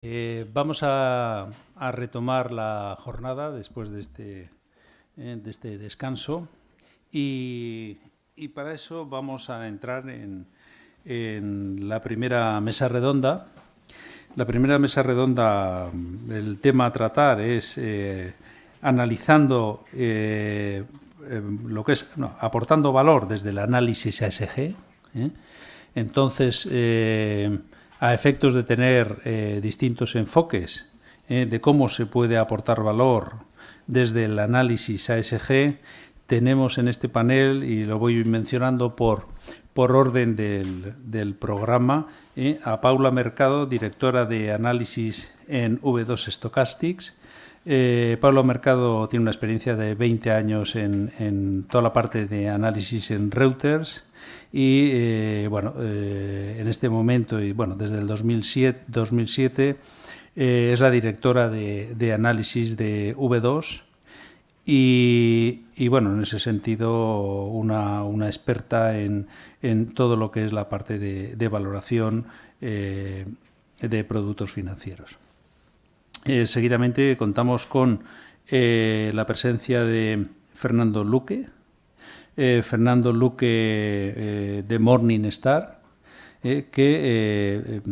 Vamos a retomar la jornada después de este descanso y para eso vamos a entrar en la primera mesa redonda. La primera mesa redonda, el tema a tratar es analizando lo que es, no, aportando valor desde el análisis ASG. Entonces, a efectos de tener distintos enfoques de cómo se puede aportar valor desde el análisis ASG, tenemos en este panel, y lo voy mencionando por orden del programa, a Paula Mercado, directora de análisis en V2 Stochastics. Paula Mercado tiene una experiencia de 20 años en toda la parte de análisis en Reuters y en este momento, y bueno, desde el 2007 es la directora de análisis de V2 y bueno, en ese sentido una experta en todo lo que es la parte de valoración de productos financieros. Seguidamente contamos con la presencia de Fernando Luque. Fernando Luque de Morningstar, que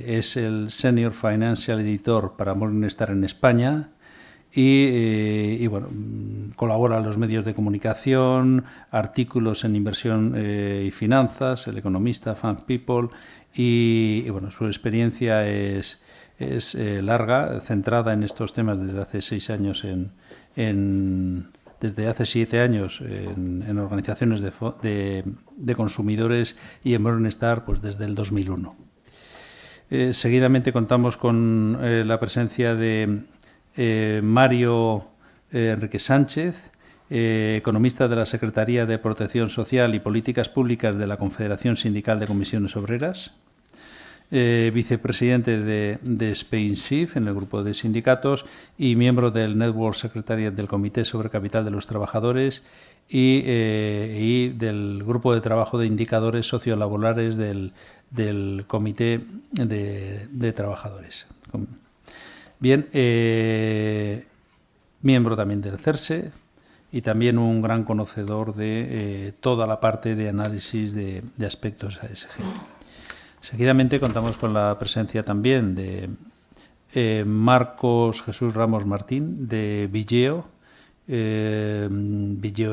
es el Senior Financial Editor para Morningstar en España y colabora en los medios de comunicación, artículos en inversión y finanzas, El Economista, Fund People y su experiencia es larga, centrada en estos temas desde hace 6 años desde hace 7 años en organizaciones de consumidores y en Morningstar pues desde el 2001. Seguidamente contamos con la presencia de Mario Enrique Sánchez, economista de la Secretaría de Protección Social y Políticas Públicas de la Confederación Sindical de Comisiones Obreras, vicepresidente de SpainSIF en el grupo de sindicatos y miembro del Network Secretariat del Comité sobre Capital de los Trabajadores y del grupo de trabajo de indicadores sociolaborales del Comité de Trabajadores. Bien, miembro también del CERSE y también un gran conocedor de toda la parte de análisis de aspectos ASG. Seguidamente contamos con la presencia también de Marcos Jesús Ramos Martín, de Vigeo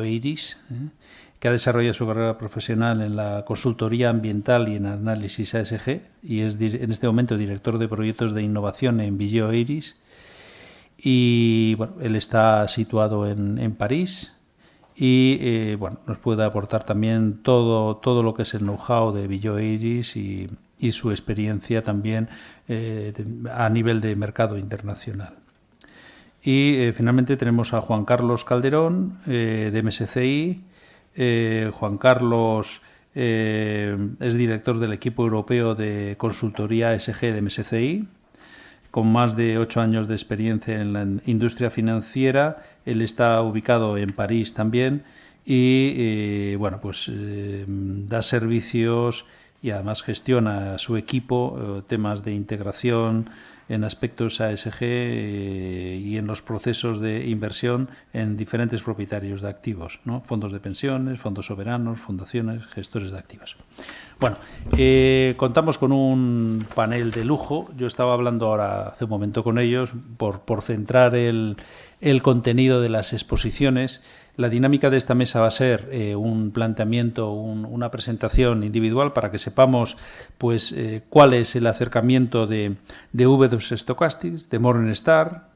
Iris, que ha desarrollado su carrera profesional en la consultoría ambiental y en análisis ASG y es en este momento director de proyectos de innovación en Vigeo Iris. Y bueno, él está situado en París y nos puede aportar también todo lo que es el know-how de Vigeo Iris y su experiencia también a nivel de mercado internacional. Y finalmente tenemos a Juan Carlos Calderón de MSCI. Juan Carlos es director del equipo europeo de consultoría ASG de MSCI, con más de 8 años de experiencia en la industria financiera. Él está ubicado en París también y da servicios y además gestiona a su equipo temas de integración en aspectos ASG y en los procesos de inversión en diferentes propietarios de activos, ¿no? Fondos de pensiones, fondos soberanos, fundaciones, gestores de activos. Bueno, contamos con un panel de lujo. Yo estaba hablando ahora hace un momento con ellos por centrar el contenido de las exposiciones. La dinámica de esta mesa va a ser un planteamiento, una presentación individual para que sepamos pues cuál es el acercamiento de V2 Stochastics, de Morningstar,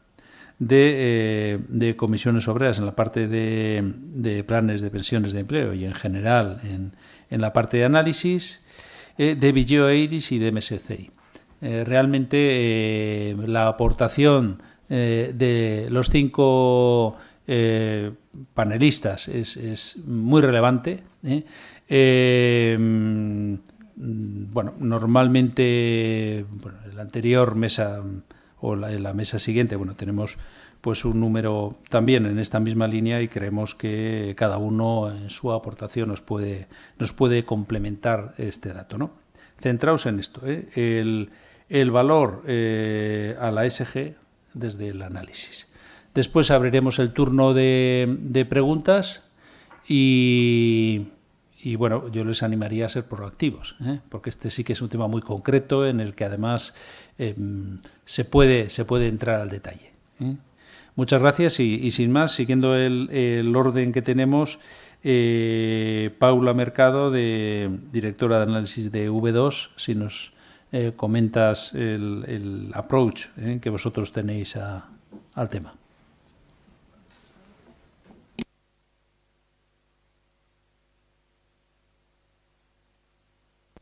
de comisiones obreras en la parte de planes de pensiones de empleo y en general en la parte de análisis, de Vigeo Iris y de MSCI. Realmente la aportación de los 5 panelistas es muy relevante. Normalmente en la anterior mesa o en la mesa siguiente tenemos pues un número también en esta misma línea y creemos que cada uno en su aportación nos puede complementar este dato, ¿no? Centraos en esto, el valor a la ESG desde el análisis. Después abriremos el turno de preguntas y bueno, yo les animaría a ser proactivos, porque este sí que es un tema muy concreto en el que además se puede entrar al detalle. Muchas gracias y sin más, siguiendo el orden que tenemos, Paula Mercado, directora de análisis de V2, si nos comentas el approach que vosotros tenéis al tema.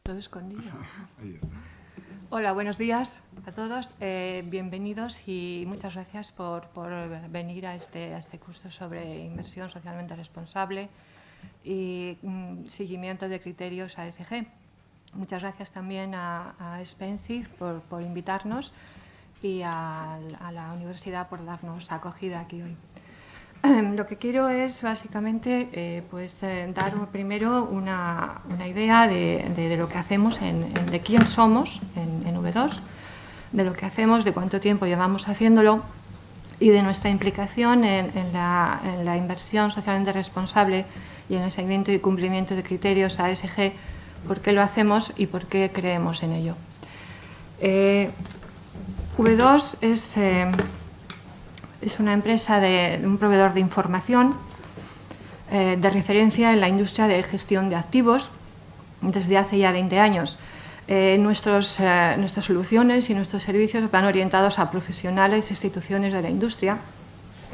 Todo escondido. Ahí está. Hola, buenos días a todos. Bienvenidos y muchas gracias por venir a este curso sobre inversión socialmente responsable y seguimiento de criterios ASG. Muchas gracias también a Spencer por invitarnos y a la universidad por darnos acogida aquí hoy. Lo que quiero es básicamente dar primero una idea de lo que hacemos, de quién somos en V2, de lo que hacemos, de cuánto tiempo llevamos haciéndolo y de nuestra implicación en la inversión socialmente responsable y en el seguimiento y cumplimiento de criterios ASG, por qué lo hacemos y por qué creemos en ello. V2 es una empresa un proveedor de información de referencia en la industria de gestión de activos desde hace ya 20 años. Nuestras soluciones y nuestros servicios van orientados a profesionales e instituciones de la industria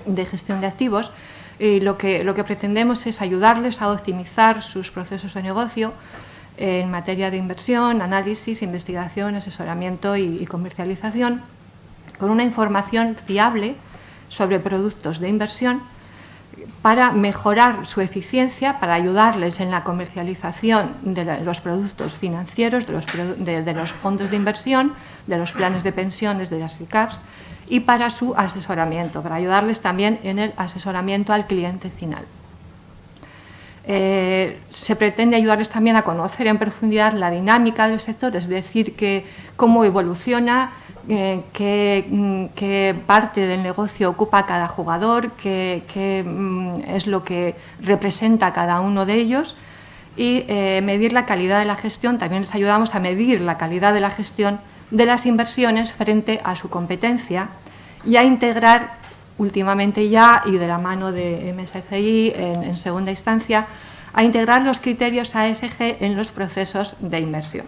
de gestión de activos y lo que pretendemos es ayudarles a optimizar sus procesos de negocio en materia de inversión, análisis, investigación, asesoramiento y comercialización con una información fiable sobre productos de inversión para mejorar su eficiencia, para ayudarles en la comercialización de los productos financieros, de los fondos de inversión, de los planes de pensiones, de las SICAVs, y para su asesoramiento, para ayudarles también en el asesoramiento al cliente final. Se pretende ayudarles también a conocer en profundidad la dinámica del sector, es decir, cómo evoluciona, qué parte del negocio ocupa cada jugador, qué es lo que representa cada uno de ellos y medir la calidad de la gestión. También les ayudamos a medir la calidad de la gestión de las inversiones frente a su competencia y a integrar últimamente ya y de la mano de MSCI en segunda instancia, a integrar los criterios ASG en los procesos de inversión.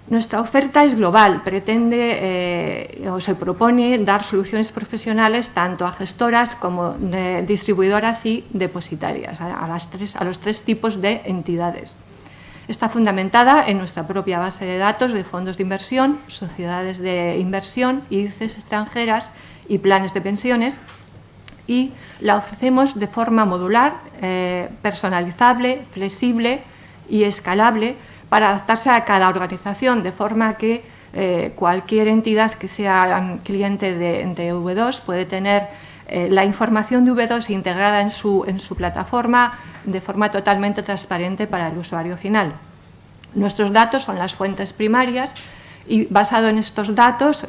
Nuestra oferta es global, pretende o se propone dar soluciones profesionales tanto a gestoras como distribuidoras y depositarias, a los tres tipos de entidades. Está fundamentada en nuestra propia base de datos de fondos de inversión, sociedades de inversión, índices extranjeras y planes de pensiones y la ofrecemos de forma modular, personalizable, flexible y escalable para adaptarse a cada organización, de forma que cualquier entidad que sea cliente de V2 puede tener la información de V2 integrada en su plataforma de forma totalmente transparente para el usuario final. Nuestros datos son las fuentes primarias y basado en estos datos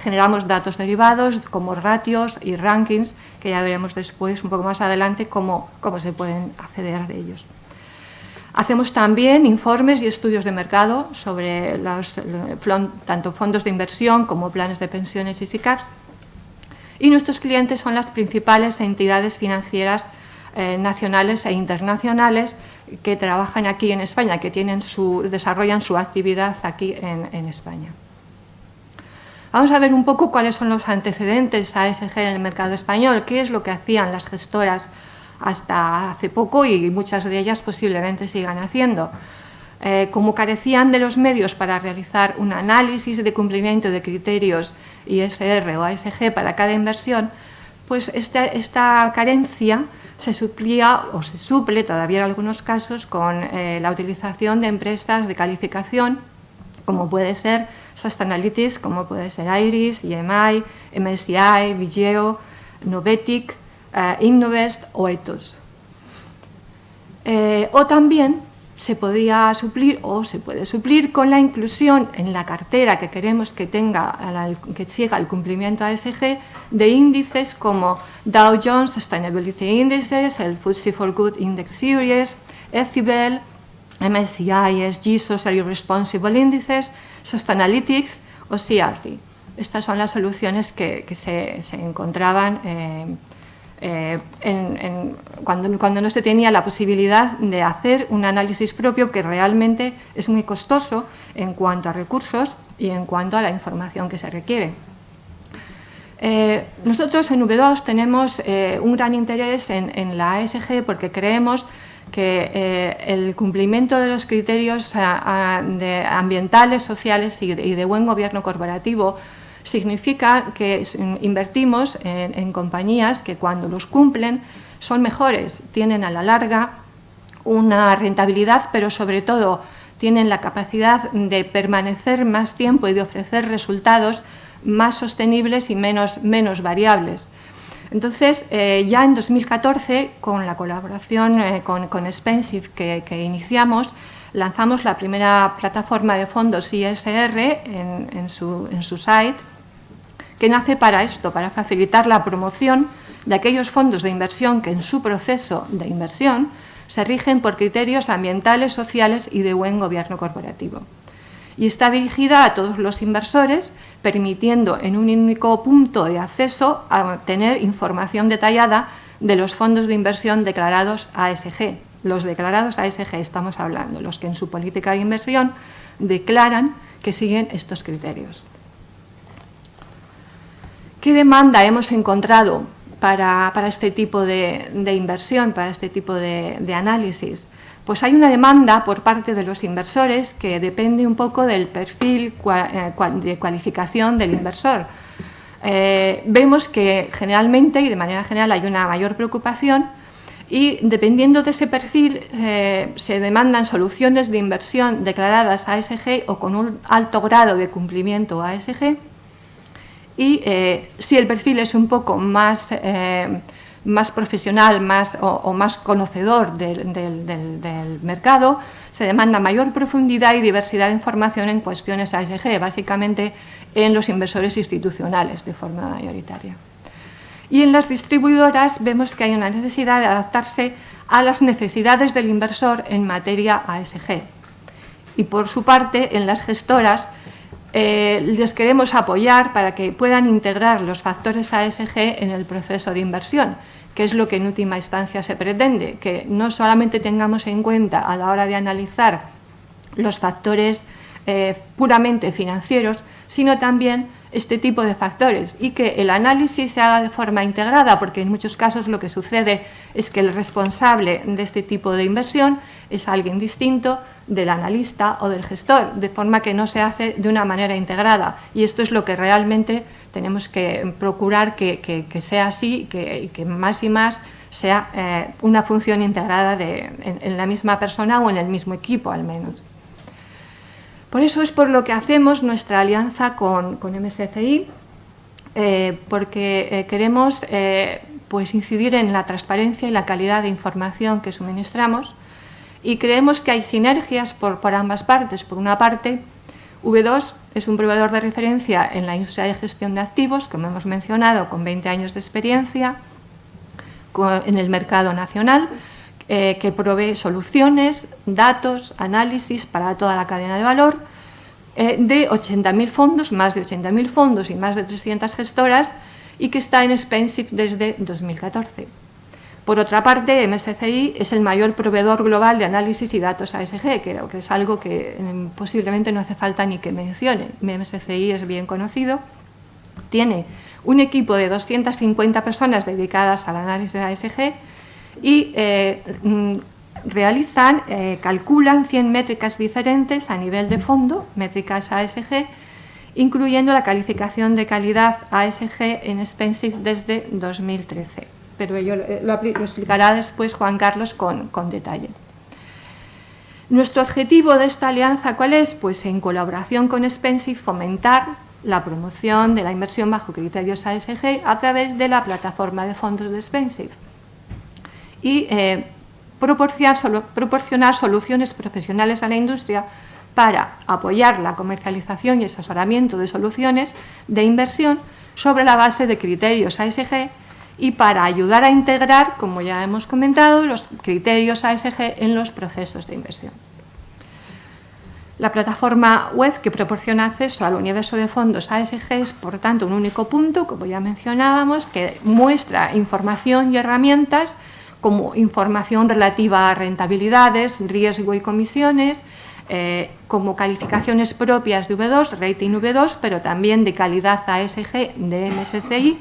generamos datos derivados como ratios y rankings que ya veremos después, un poco más adelante, cómo se pueden acceder de ellos. Hacemos también informes y estudios de mercado sobre tanto fondos de inversión como planes de pensiones y SICAVs. Y nuestros clientes son las principales entidades financieras nacionales e internacionales que trabajan aquí en España, que desarrollan su actividad aquí en España. Vamos a ver un poco cuáles son los antecedentes ASG en el mercado español, qué es lo que hacían las gestoras hasta hace poco y muchas de ellas posiblemente sigan haciendo. Como carecían de los medios para realizar un análisis de cumplimiento de criterios ISR o ASG para cada inversión, pues esta carencia se suplía o se suple todavía en algunos casos con la utilización de empresas de calificación como puede ser Sustainalytics, como puede ser IRIS, EMI, MSCI, Vigeo, Novetic, Innovest o Ethos. O también se podía suplir o se puede suplir con la inclusión en la cartera que queremos que tenga, que siga el cumplimiento ASG, de índices como Dow Jones Sustainability Indices, el FTSE4Good Index Series, ECIBEL, MSCI ESG Socially Responsible Indices, Sustainalytics o CRT. Estas son las soluciones que se encontraban cuando no se tenía la posibilidad de hacer un análisis propio, que realmente es muy costoso en cuanto a recursos y en cuanto a la información que se requiere. Nosotros en V2 tenemos un gran interés en la ASG porque creemos que el cumplimiento de los criterios ambientales, sociales y de buen gobierno corporativo significa que invertimos en compañías que cuando los cumplen son mejores, tienen a la larga una rentabilidad, pero sobre todo tienen la capacidad de permanecer más tiempo y de ofrecer resultados más sostenibles y menos variables. Entonces, ya en 2014, con la colaboración con Spensive que iniciamos, lanzamos la primera plataforma de fondos ISR en su site, que nace para esto, para facilitar la promoción de aquellos fondos de inversión que en su proceso de inversión se rigen por criterios ambientales, sociales y de buen gobierno corporativo. Y está dirigida a todos los inversores, permitiendo en un único punto de acceso a tener información detallada de los fondos de inversión declarados ASG. Los declarados ASG estamos hablando, los que en su política de inversión declaran que siguen estos criterios. ¿Qué demanda hemos encontrado para este tipo de inversión, para este tipo de análisis? Pues hay una demanda por parte de los inversores que depende un poco del perfil de cualificación del inversor. Vemos que generalmente y de manera general hay una mayor preocupación y dependiendo de ese perfil se demandan soluciones de inversión declaradas ASG o con un alto grado de cumplimiento ASG. Y si el perfil es un poco más profesional o más conocedor del mercado, se demanda mayor profundidad y diversidad de información en cuestiones ASG, básicamente en los inversores institucionales de forma mayoritaria. Y en las distribuidoras vemos que hay una necesidad de adaptarse a las necesidades del inversor en materia ASG. Y por su parte, en las gestoras, les queremos apoyar para que puedan integrar los factores ASG en el proceso de inversión, que es lo que en última instancia se pretende, que no solamente tengamos en cuenta a la hora de analizar los factores puramente financieros, sino también este tipo de factores y que el análisis se haga de forma integrada, porque en muchos casos lo que sucede es que el responsable de este tipo de inversión es alguien distinto del analista o del gestor, de forma que no se hace de una manera integrada, y esto es lo que realmente tenemos que procurar que sea así y que más y más sea una función integrada en la misma persona o en el mismo equipo al menos. Por eso es por lo que hacemos nuestra alianza con MSCI, porque queremos pues incidir en la transparencia y la calidad de información que suministramos y creemos que hay sinergias por ambas partes. Por una parte, V2 es un proveedor de referencia en la industria de gestión de activos, como hemos mencionado, con 20 años de experiencia en el mercado nacional, que provee soluciones, datos, análisis para toda la cadena de valor de 80.000 fondos, más de 80.000 fondos y más de 300 gestoras, y que está en Spensive desde 2014. Por otra parte, MSCI es el mayor proveedor global de análisis y datos ASG, creo que es algo que posiblemente no hace falta ni que mencione. MSCI es bien conocido, tiene un equipo de 250 personas dedicadas al análisis de ASG y calculan 100 métricas diferentes a nivel de fondo, métricas ASG, incluyendo la calificación de calidad ASG en Spensive desde 2013. Pero ello lo explicará después Juan Carlos con detalle. Nuestro objetivo de esta alianza, ¿cuál es? Pues en colaboración con Spensive fomentar la promoción de la inversión bajo criterios ASG a través de la plataforma de fondos de Spensive. Y proporcionar soluciones profesionales a la industria para apoyar la comercialización y asesoramiento de soluciones de inversión sobre la base de criterios ASG y para ayudar a integrar, como ya hemos comentado, los criterios ASG en los procesos de inversión. La plataforma web que proporciona acceso al universo de fondos ASG es, por tanto, un único punto, como ya mencionábamos, que muestra información y herramientas como información relativa a rentabilidades, riesgo y comisiones, como calificaciones propias de V2, rating V2, pero también de calidad ASG de MSCI,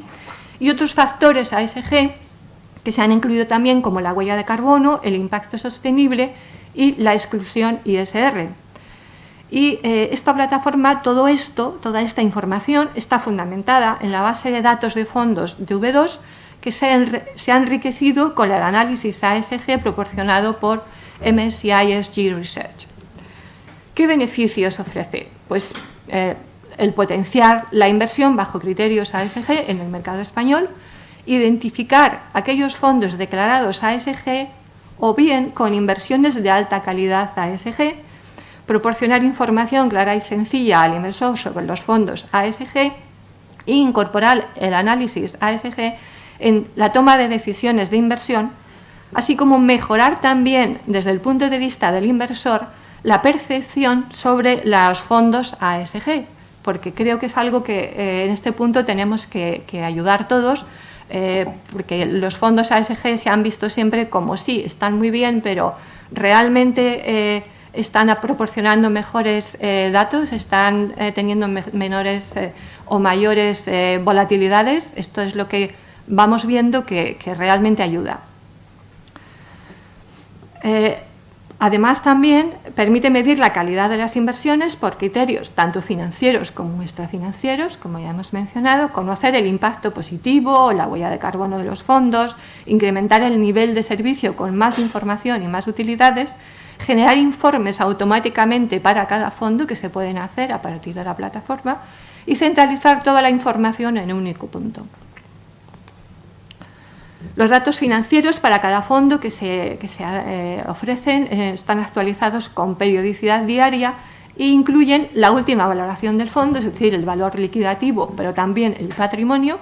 y otros factores ASG que se han incluido también, como la huella de carbono, el impacto sostenible y la exclusión ISR. Y esta plataforma, toda esta información está fundamentada en la base de datos de fondos de V2 que se ha enriquecido con el análisis ASG proporcionado por MSCI ESG Research. ¿Qué beneficios ofrece? Pues el potenciar la inversión bajo criterios ASG en el mercado español, identificar aquellos fondos declarados ASG o bien con inversiones de alta calidad ASG, proporcionar información clara y sencilla al inversor sobre los fondos ASG e incorporar el análisis ASG en la toma de decisiones de inversión, así como mejorar también desde el punto de vista del inversor la percepción sobre los fondos ASG, porque creo que es algo que en este punto tenemos que ayudar todos, porque los fondos ASG se han visto siempre como sí, están muy bien, pero realmente están proporcionando mejores datos, están teniendo menores o mayores volatilidades. Esto es lo que vamos viendo que realmente ayuda. Además, también permite medir la calidad de las inversiones por criterios tanto financieros como extrafinancieros, como ya hemos mencionado, conocer el impacto positivo, la huella de carbono de los fondos, incrementar el nivel de servicio con más información y más utilidades, generar informes automáticamente para cada fondo que se pueden hacer a partir de la plataforma y centralizar toda la información en un único punto. Los datos financieros para cada fondo que se ofrecen están actualizados con periodicidad diaria e incluyen la última valoración del fondo, es decir, el valor liquidativo, pero también el patrimonio,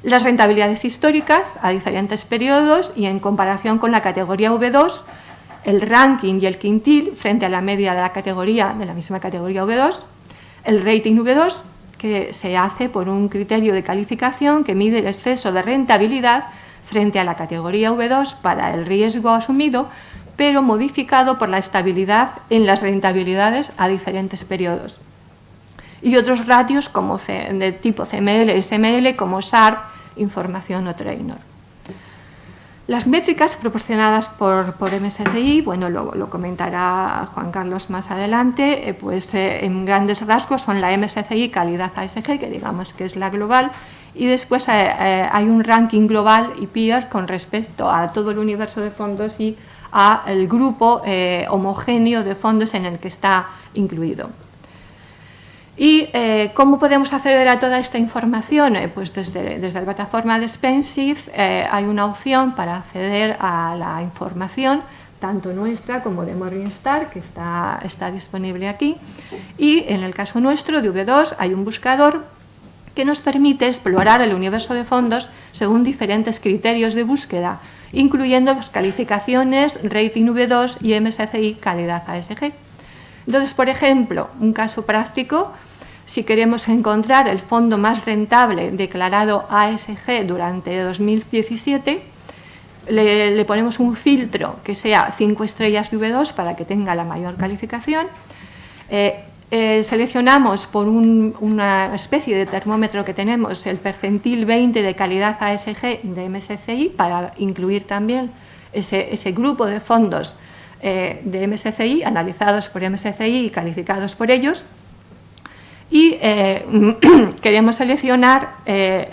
las rentabilidades históricas a diferentes periodos y en comparación con la categoría V2, el ranking y el quintil frente a la media de la misma categoría V2, el rating V2, que se hace por un criterio de calificación que mide el exceso de rentabilidad frente a la categoría V2 para el riesgo asumido, pero modificado por la estabilidad en las rentabilidades a diferentes periodos. Y otros ratios como de tipo CML, SML, como SARP, información o trainer. Las métricas proporcionadas por MSCI, bueno, lo comentará Juan Carlos más adelante, en grandes rasgos son la MSCI calidad ASG, que digamos que es la global, y después hay un ranking global y peer con respecto a todo el universo de fondos y al grupo homogéneo de fondos en el que está incluido. ¿Y cómo podemos acceder a toda esta información? Pues desde la plataforma de Spensive hay una opción para acceder a la información, tanto nuestra como de Morningstar, que está disponible aquí. Y en el caso nuestro, de V2, hay un buscador que nos permite explorar el universo de fondos según diferentes criterios de búsqueda, incluyendo las calificaciones rating V2 y MSCI calidad ASG. Entonces, por ejemplo, un caso práctico, si queremos encontrar el fondo más rentable declarado ASG durante 2017, le ponemos un filtro que sea 5 estrellas de V2 para que tenga la mayor calificación. Seleccionamos por una especie de termómetro que tenemos el percentil 20 de calidad ASG de MSCI para incluir también ese grupo de fondos de MSCI, analizados por MSCI y calificados por ellos, y queremos seleccionar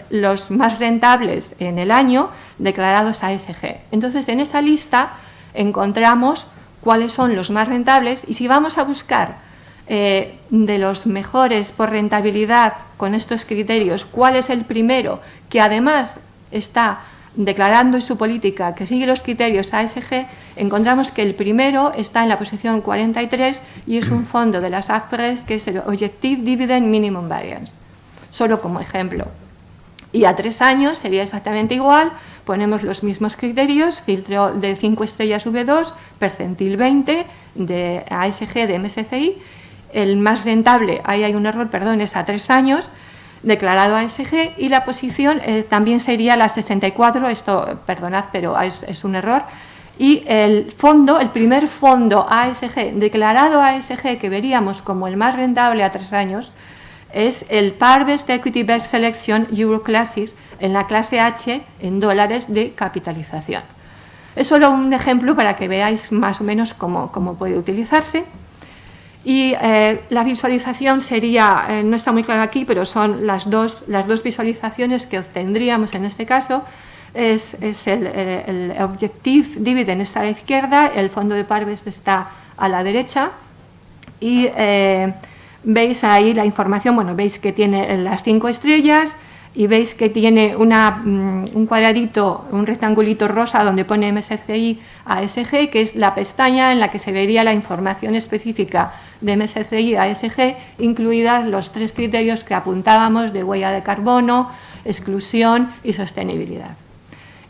los más rentables en el año declarados ASG. Entonces, en esa lista encontramos cuáles son los más rentables y si vamos a buscar de los mejores por rentabilidad con estos criterios, cuál es el primero que además está declarando en su política que sigue los criterios ASG, encontramos que el primero está en la posición 43 y es un fondo de las AFRES que es el Objective Dividend Minimum Variance, solo como ejemplo. Y a 3 años sería exactamente igual, ponemos los mismos criterios, filtro de 5 estrellas V2, percentil 20 de ASG de MSCI, el más rentable, ahí hay un error, perdón, es a 3 años, declarado ASG, y la posición también sería la 64, esto, perdonad, pero es un error, y el fondo, el primer fondo ASG, declarado ASG, que veríamos como el más rentable a 3 años, es el Parvest Equity Best Selection Euroclasses en la clase H en dólares de capitalización. Es solo un ejemplo para que veáis más o menos cómo puede utilizarse. Y la visualización sería, no está muy claro aquí, pero son las dos visualizaciones que obtendríamos en este caso. Es el Objective Dividend está a la izquierda, el fondo de Parvest está a la derecha y veis ahí la información, bueno, veis que tiene las 5 estrellas y veis que tiene un cuadradito, un rectangulito rosa donde pone MSCI ASG, que es la pestaña en la que se vería la información específica de MSCI ASG, incluidas los 3 criterios que apuntábamos de huella de carbono, exclusión y sostenibilidad.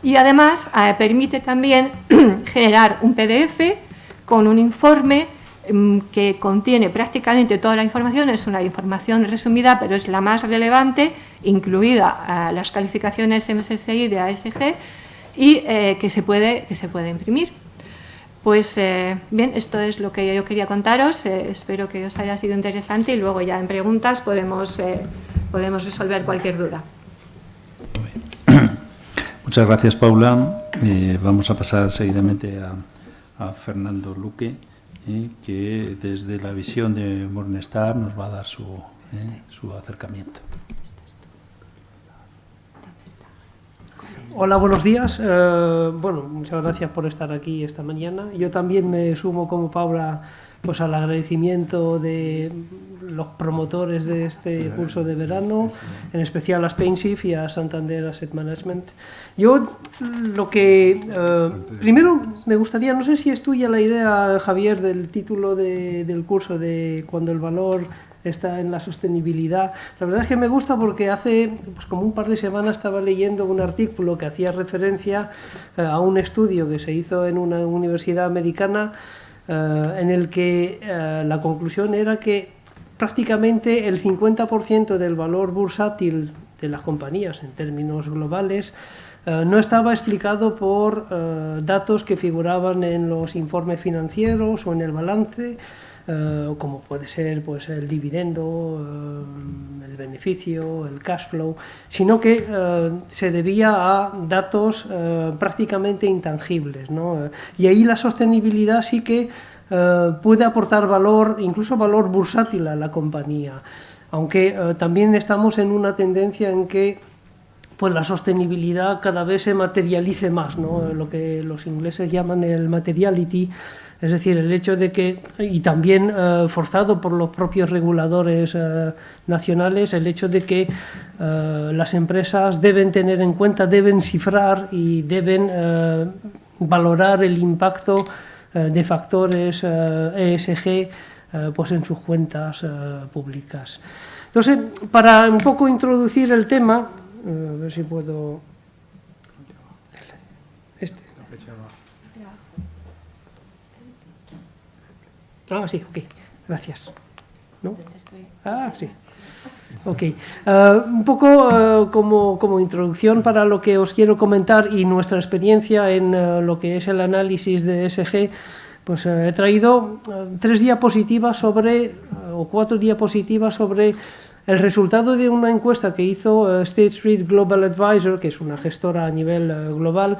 Y además permite también generar un PDF con un informe que contiene prácticamente toda la información, es una información resumida, pero es la más relevante, incluida las calificaciones MSCI de ASG, y que se puede imprimir. Pues bien, esto es lo que yo quería contaros, espero que os haya sido interesante y luego ya en preguntas podemos resolver cualquier duda. Muchas gracias, Paula. Vamos a pasar seguidamente a Fernando Luque, que desde la visión de Morningstar nos va a dar su acercamiento. Hola, buenos días. Bueno, muchas gracias por estar aquí esta mañana. Yo también me sumo como Paula pues al agradecimiento de los promotores de este curso de verano, en especial a Spainshift y a Santander Asset Management. Yo lo que primero me gustaría, no sé si es tuya la idea, Javier, del título del curso de cuando el valor está en la sostenibilidad. La verdad es que me gusta porque hace pues, como un par de semanas estaba leyendo un artículo que hacía referencia a un estudio que se hizo en una universidad americana en el que la conclusión era que prácticamente el 50% del valor bursátil de las compañías en términos globales no estaba explicado por datos que figuraban en los informes financieros o en el balance, como puede ser pues, el dividendo, el beneficio, el cash flow, sino que se debía a datos prácticamente intangibles, ¿no? Y ahí la sostenibilidad sí que puede aportar valor, incluso valor bursátil a la compañía, aunque también estamos en una tendencia en que pues la sostenibilidad cada vez se materialice más, ¿no? Lo que los ingleses llaman el materiality, es decir, el hecho de que, y también forzado por los propios reguladores nacionales, el hecho de que las empresas deben tener en cuenta, deben cifrar y deben valorar el impacto de factores ESG pues en sus cuentas públicas. Entonces, para un poco introducir el tema, a ver si puedo... Ah, sí, ok, gracias. ¿No? Ah, sí. Ok, un poco como introducción para lo que os quiero comentar y nuestra experiencia en lo que es el análisis de ESG, pues he traído 3 diapositivas sobre, o 4 diapositivas sobre el resultado de una encuesta que hizo State Street Global Advisor, que es una gestora a nivel global,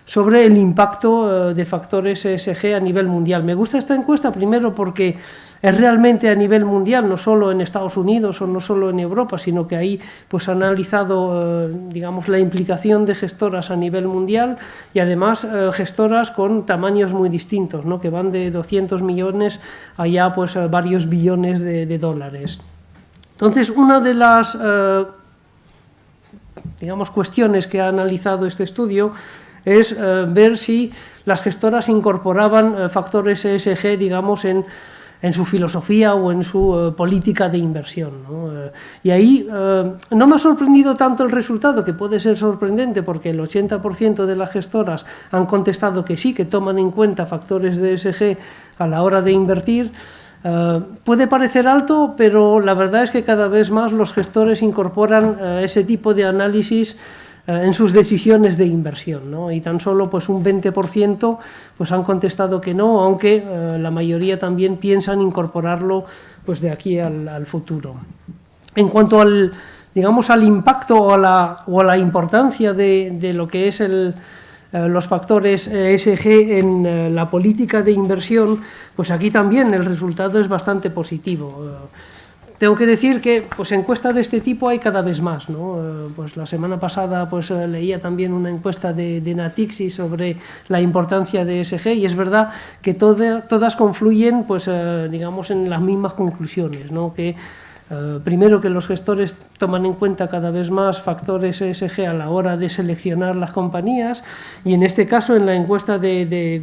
sobre el impacto de factores ESG a nivel mundial. Me gusta esta encuesta primero porque es realmente a nivel mundial, no solo en Estados Unidos o no solo en Europa, sino que ahí pues, ha analizado digamos, la implicación de gestoras a nivel mundial y además gestoras con tamaños muy distintos, ¿no? Que van de 200 millones a ya pues, varios billones de dólares. Entonces, una de las digamos, cuestiones que ha analizado este estudio es ver si las gestoras incorporaban factores ESG, digamos, en su filosofía o en su política de inversión, ¿no? Y ahí no me ha sorprendido tanto el resultado, que puede ser sorprendente porque el 80% de las gestoras han contestado que sí, que toman en cuenta factores de ESG a la hora de invertir. Puede parecer alto, pero la verdad es que cada vez más los gestores incorporan ese tipo de análisis en sus decisiones de inversión, ¿no? Y tan solo pues un 20% pues han contestado que no, aunque la mayoría también piensan incorporarlo pues de aquí al futuro. En cuanto al, digamos, al impacto o a la importancia de lo que es los factores ESG en la política de inversión, pues aquí también el resultado es bastante positivo. Tengo que decir que pues encuestas de este tipo hay cada vez más, ¿no? Pues la semana pasada pues leía también una encuesta de Natixis sobre la importancia de ESG y es verdad que todas confluyen pues digamos en las mismas conclusiones, ¿no? Que primero que los gestores toman en cuenta cada vez más factores ESG a la hora de seleccionar las compañías y en este caso en la encuesta de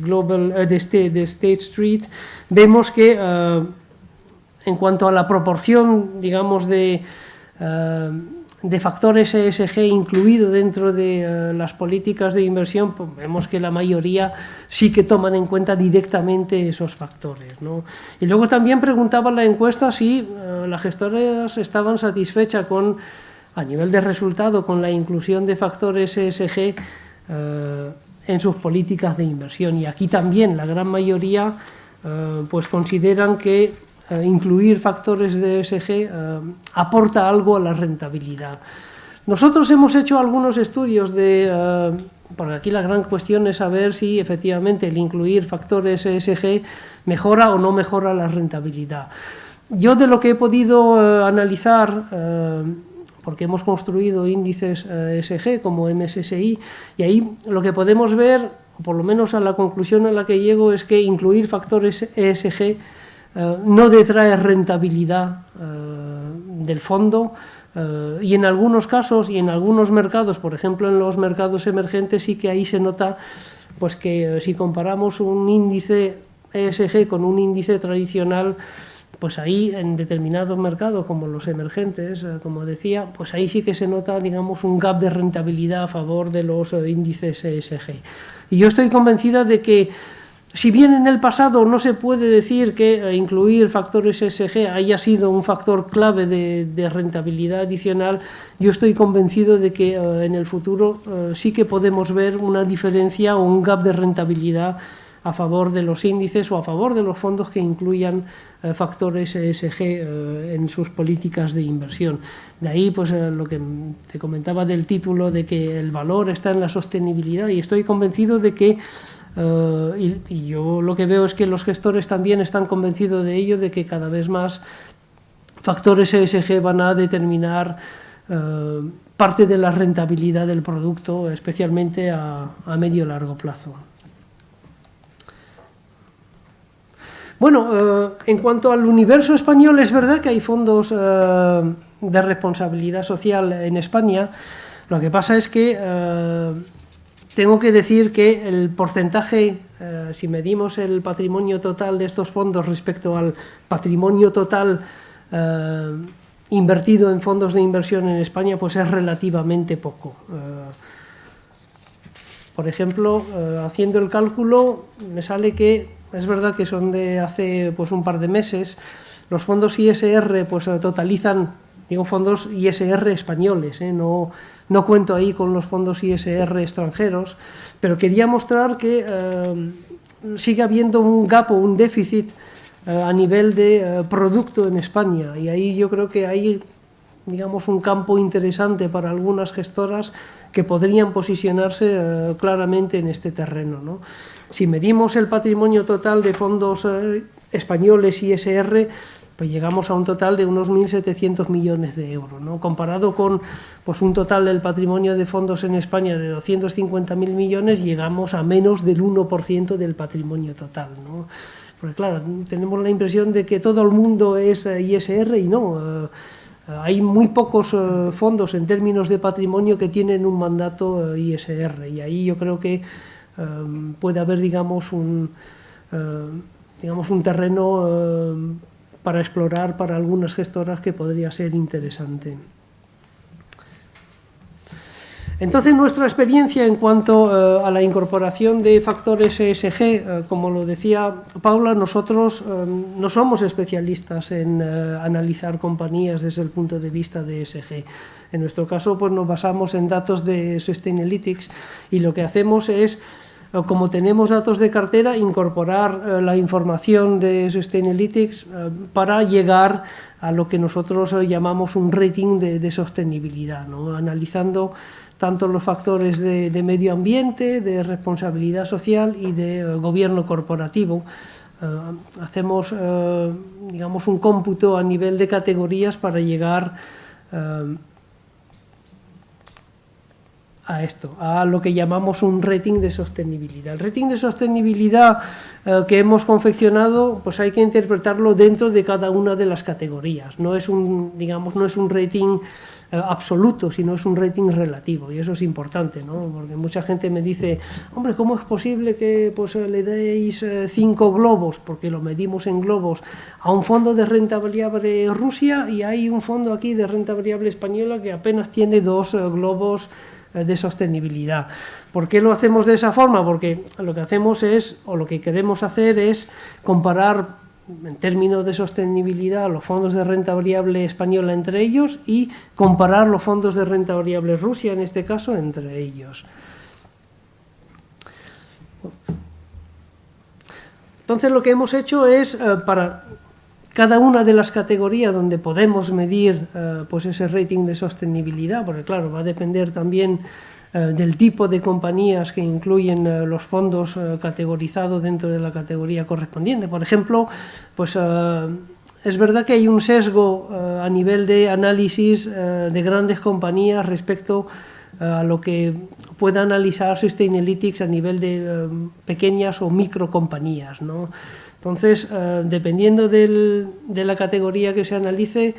State Street vemos que en cuanto a la proporción, digamos, de factores ESG incluido dentro de las políticas de inversión, pues vemos que la mayoría sí que toman en cuenta directamente esos factores, ¿no? Y luego también preguntaba la encuesta si las gestoras estaban satisfechas con, a nivel de resultado, con la inclusión de factores ESG en sus políticas de inversión. Y aquí también la gran mayoría pues consideran que incluir factores de ESG aporta algo a la rentabilidad. Nosotros hemos hecho algunos estudios porque aquí la gran cuestión es saber si efectivamente el incluir factores ESG mejora o no mejora la rentabilidad. Yo de lo que he podido analizar, porque hemos construido índices ESG como MSCI, y ahí lo que podemos ver, o por lo menos a la conclusión a la que llego, es que incluir factores ESG no detrae rentabilidad del fondo y en algunos casos y en algunos mercados, por ejemplo en los mercados emergentes, sí que ahí se nota pues que si comparamos un índice ESG con un índice tradicional, pues ahí en determinados mercados como los emergentes, como decía, pues ahí sí que se nota, digamos, un gap de rentabilidad a favor de los índices ESG. Y yo estoy convencida de que si bien en el pasado no se puede decir que incluir factores ESG haya sido un factor clave de rentabilidad adicional, yo estoy convencido de que en el futuro sí que podemos ver una diferencia o un gap de rentabilidad a favor de los índices o a favor de los fondos que incluyan factores ESG en sus políticas de inversión. De ahí pues lo que te comentaba del título de que el valor está en la sostenibilidad y estoy convencido de que y yo lo que veo es que los gestores también están convencidos de ello, de que cada vez más factores ESG van a determinar parte de la rentabilidad del producto, especialmente a medio y largo plazo. Bueno, en cuanto al universo español, es verdad que hay fondos de responsabilidad social en España. Lo que pasa es que tengo que decir que el porcentaje, si medimos el patrimonio total de estos fondos respecto al patrimonio total invertido en fondos de inversión en España, pues es relativamente poco. Por ejemplo, haciendo el cálculo, me sale que es verdad que son de hace pues un par de meses. Los fondos ISR pues totalizan, digo, fondos ISR españoles, no cuento ahí con los fondos ISR extranjeros, pero quería mostrar que sigue habiendo un gap o un déficit a nivel de producto en España, y ahí yo creo que hay, digamos, un campo interesante para algunas gestoras que podrían posicionarse claramente en este terreno, ¿no? Si medimos el patrimonio total de fondos españoles ISR, pues llegamos a un total de unos 1.700 millones de euros, ¿no? Comparado con pues, un total del patrimonio de fondos en España de 250.000 millones, llegamos a menos del 1% del patrimonio total, ¿no? Porque claro, tenemos la impresión de que todo el mundo es ISR y no. Hay muy pocos fondos en términos de patrimonio que tienen un mandato ISR, y ahí yo creo que puede haber, digamos, un terreno para explorar para algunas gestoras que podría ser interesante. Entonces, nuestra experiencia en cuanto a la incorporación de factores ESG, como lo decía Paula, nosotros no somos especialistas en analizar compañías desde el punto de vista de ESG. En nuestro caso, pues nos basamos en datos de Sustainalytics, y lo que hacemos es, como tenemos datos de cartera, incorporar la información de Sustainalytics para llegar a lo que nosotros llamamos un rating de sostenibilidad, ¿no? Analizando tanto los factores de medio ambiente, de responsabilidad social y de gobierno corporativo. Hacemos, digamos, un cómputo a nivel de categorías para llegar a esto, a lo que llamamos un rating de sostenibilidad. El rating de sostenibilidad que hemos confeccionado, pues hay que interpretarlo dentro de cada una de las categorías. No es un, digamos, no es un rating absoluto, sino es un rating relativo, y eso es importante, ¿no? Porque mucha gente me dice, hombre, ¿cómo es posible que pues, le deis 5 globos, porque lo medimos en globos, a un fondo de renta variable Rusia, y hay un fondo aquí de renta variable española que apenas tiene 2 globos de sostenibilidad? ¿Por qué lo hacemos de esa forma? Porque lo que hacemos es, o lo que queremos hacer es comparar en términos de sostenibilidad los fondos de renta variable española entre ellos, y comparar los fondos de renta variable Rusia, en este caso, entre ellos. Entonces, lo que hemos hecho es, para cada una de las categorías donde podemos medir pues ese rating de sostenibilidad, porque claro, va a depender también del tipo de compañías que incluyen los fondos categorizados dentro de la categoría correspondiente. Por ejemplo, pues es verdad que hay un sesgo a nivel de análisis de grandes compañías respecto a lo que pueda analizar Sustainalytics a nivel de pequeñas o microcompañías, ¿no? Entonces, dependiendo de la categoría que se analice,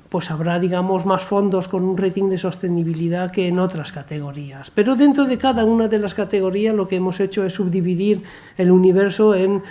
pues habrá, digamos, más fondos con un rating de sostenibilidad que en otras categorías. Pero dentro de cada una de las categorías lo que hemos hecho es subdividir el universo en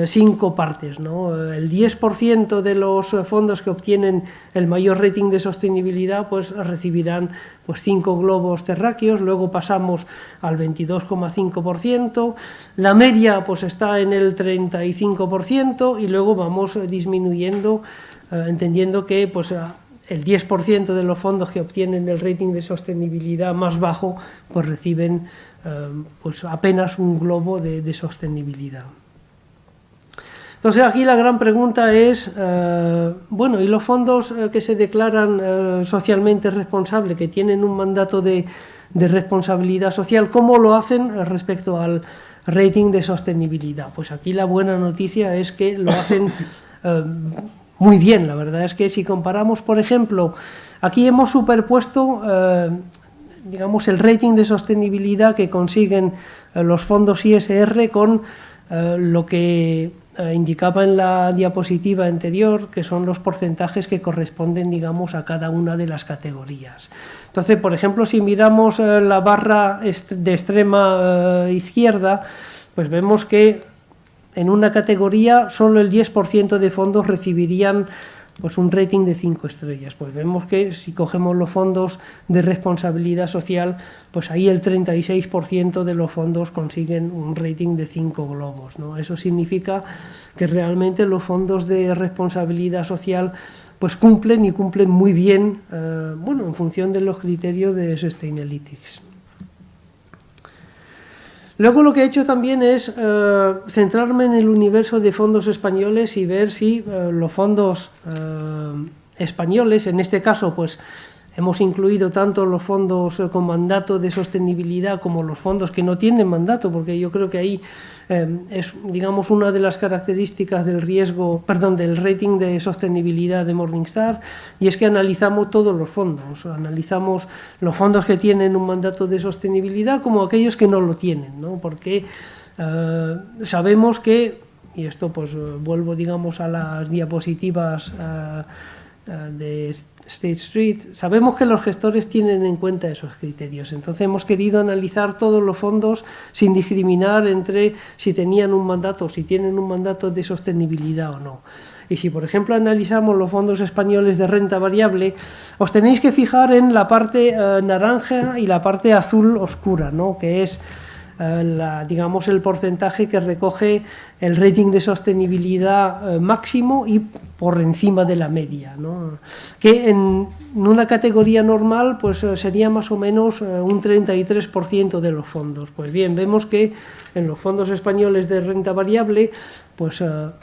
5 partes, ¿no? El 10% de los fondos que obtienen el mayor rating de sostenibilidad pues recibirán pues 5 globos terráqueos, luego pasamos al 22,5%, la media pues está en el 35%, y luego vamos disminuyendo, entendiendo que pues el 10% de los fondos que obtienen el rating de sostenibilidad más bajo pues reciben pues apenas un globo de sostenibilidad. Entonces, aquí la gran pregunta es, bueno, ¿y los fondos que se declaran socialmente responsables, que tienen un mandato de responsabilidad social, cómo lo hacen respecto al rating de sostenibilidad? Pues aquí la buena noticia es que lo hacen muy bien. La verdad es que si comparamos, por ejemplo, aquí hemos superpuesto, digamos, el rating de sostenibilidad que consiguen los fondos ISR con lo que indicaba en la diapositiva anterior, que son los porcentajes que corresponden, digamos, a cada una de las categorías. Entonces, por ejemplo, si miramos la barra de extrema izquierda, pues vemos que en una categoría solo el 10% de fondos recibirían pues un rating de 5 estrellas. Pues vemos que si cogemos los fondos de responsabilidad social, pues ahí el 36% de los fondos consiguen un rating de 5 globos, ¿no? Eso significa que realmente los fondos de responsabilidad social pues cumplen, y cumplen muy bien, bueno, en función de los criterios de Sustainalytics. Luego lo que he hecho también es centrarme en el universo de fondos españoles y ver si los fondos españoles, en este caso pues hemos incluido tanto los fondos con mandato de sostenibilidad como los fondos que no tienen mandato, porque yo creo que ahí es, digamos, una de las características del del rating de sostenibilidad de Morningstar, y es que analizamos todos los fondos, analizamos los fondos que tienen un mandato de sostenibilidad como aquellos que no lo tienen, ¿no? Porque sabemos que, y esto pues vuelvo, digamos, a las diapositivas de State Street, sabemos que los gestores tienen en cuenta esos criterios. Entonces hemos querido analizar todos los fondos sin discriminar entre si tenían un mandato o si tienen un mandato de sostenibilidad o no. Y si, por ejemplo, analizamos los fondos españoles de renta variable, os tenéis que fijar en la parte naranja y la parte azul oscura, ¿no? Que es digamos el porcentaje que recoge el rating de sostenibilidad máximo y por encima de la media, ¿no? Que en una categoría normal pues sería más o menos un 33% de los fondos. Pues bien, vemos que en los fondos españoles de renta variable, pues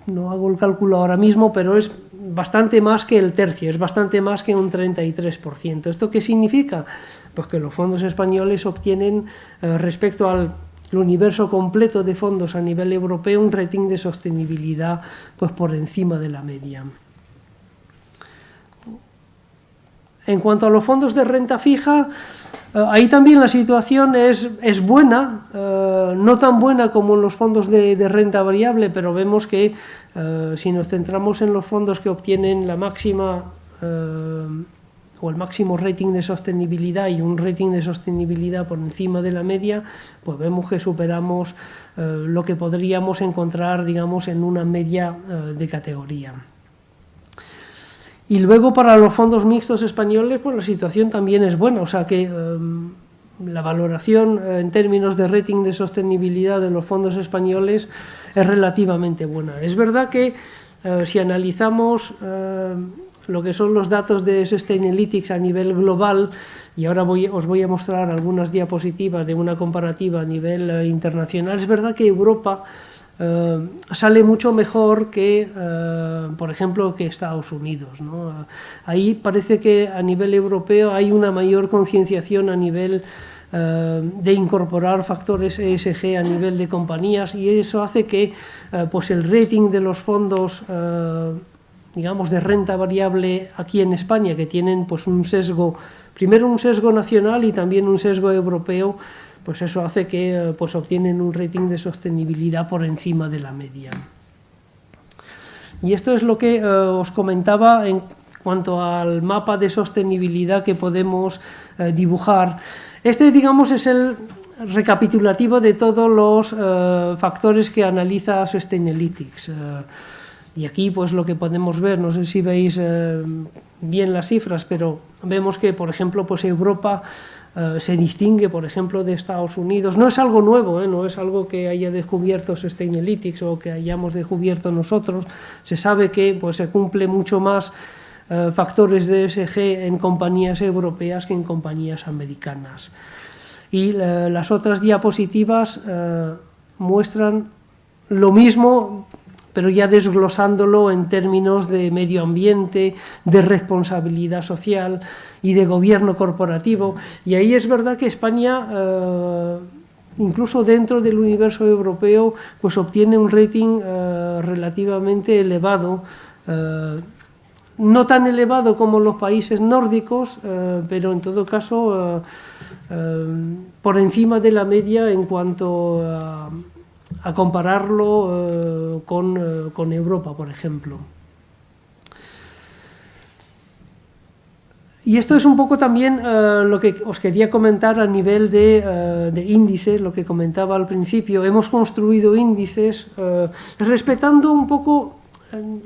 no hago el cálculo ahora mismo, pero es bastante más que el tercio, es bastante más que un 33%. ¿Esto qué significa? Pues que los fondos españoles obtienen respecto al universo completo de fondos a nivel europeo un rating de sostenibilidad pues por encima de la media. En cuanto a los fondos de renta fija, ahí también la situación es buena, no tan buena como en los fondos de renta variable, pero vemos que si nos centramos en los fondos que obtienen la máxima o el máximo rating de sostenibilidad y un rating de sostenibilidad por encima de la media, pues vemos que superamos lo que podríamos encontrar, digamos, en una media de categoría. Y luego para los fondos mixtos españoles, pues la situación también es buena, o sea que la valoración en términos de rating de sostenibilidad de los fondos españoles es relativamente buena. Es verdad que si analizamos lo que son los datos de Sustainalytics a nivel global, y ahora os voy a mostrar algunas diapositivas de una comparativa a nivel internacional, es verdad que Europa sale mucho mejor que, por ejemplo, que Estados Unidos, ¿no? Ahí parece que a nivel europeo hay una mayor concienciación a nivel de incorporar factores ESG a nivel de compañías, y eso hace que pues el rating de los fondos digamos de renta variable aquí en España, que tienen pues un sesgo, primero un sesgo nacional y también un sesgo europeo, pues eso hace que pues obtienen un rating de sostenibilidad por encima de la media. Y esto es lo que os comentaba en cuanto al mapa de sostenibilidad que podemos dibujar. Este, digamos, es el recapitulativo de todos los factores que analiza Sustainalytics. Y aquí pues lo que podemos ver, no sé si veis bien las cifras, pero vemos que, por ejemplo, pues Europa se distingue, por ejemplo, de Estados Unidos. No es algo nuevo, no es algo que haya descubierto Sustainalytics o que hayamos descubierto nosotros. Se sabe que pues se cumple mucho más factores de ESG en compañías europeas que en compañías americanas. Y las otras diapositivas muestran lo mismo, pero ya desglosándolo en términos de medio ambiente, de responsabilidad social y de gobierno corporativo. Y ahí es verdad que España, incluso dentro del universo europeo, pues obtiene un rating relativamente elevado, no tan elevado como los países nórdicos, pero en todo caso por encima de la media en cuanto a compararlo con Europa, por ejemplo. Y esto es un poco también lo que os quería comentar a nivel de índice, lo que comentaba al principio. Hemos construido índices respetando un poco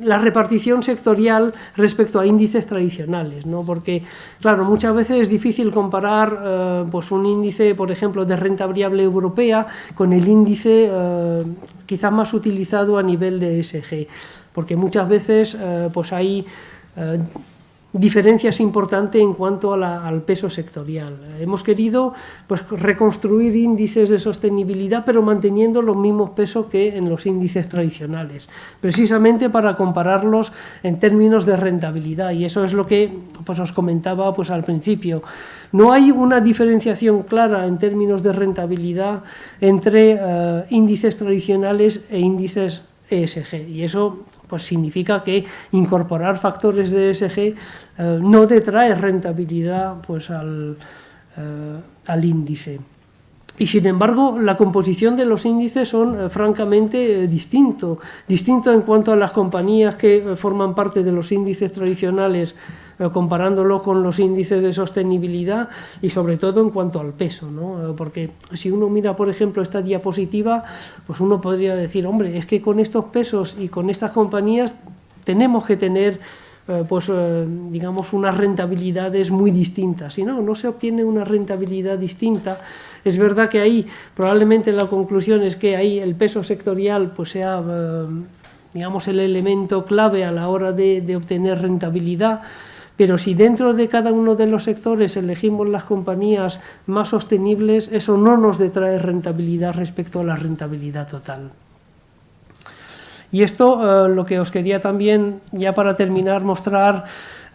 la repartición sectorial respecto a índices tradicionales, ¿no? Porque, claro, muchas veces es difícil comparar pues un índice, por ejemplo, de renta variable europea con el índice quizás más utilizado a nivel de ESG, porque muchas veces pues hay diferencias importantes en cuanto al peso sectorial. Hemos querido pues reconstruir índices de sostenibilidad, pero manteniendo los mismos pesos que en los índices tradicionales, precisamente para compararlos en términos de rentabilidad, y eso es lo que pues os comentaba pues al principio. No hay una diferenciación clara en términos de rentabilidad entre índices tradicionales e índices ESG, y eso pues significa que incorporar factores de ESG no detrae rentabilidad pues al índice. Y sin embargo, la composición de los índices son francamente distinto en cuanto a las compañías que forman parte de los índices tradicionales, comparándolo con los índices de sostenibilidad y sobre todo en cuanto al peso, ¿no? Porque si uno mira, por ejemplo, esta diapositiva, pues uno podría decir, hombre, es que con estos pesos y con estas compañías tenemos que tener digamos, unas rentabilidades muy distintas. Si no se obtiene una rentabilidad distinta. Es verdad que ahí probablemente la conclusión es que ahí el peso sectorial pues sea, digamos, el elemento clave a la hora de obtener rentabilidad, pero si dentro de cada uno de los sectores elegimos las compañías más sostenibles, eso no nos detrae rentabilidad respecto a la rentabilidad total. Y esto lo que os quería también, ya para terminar, mostrar,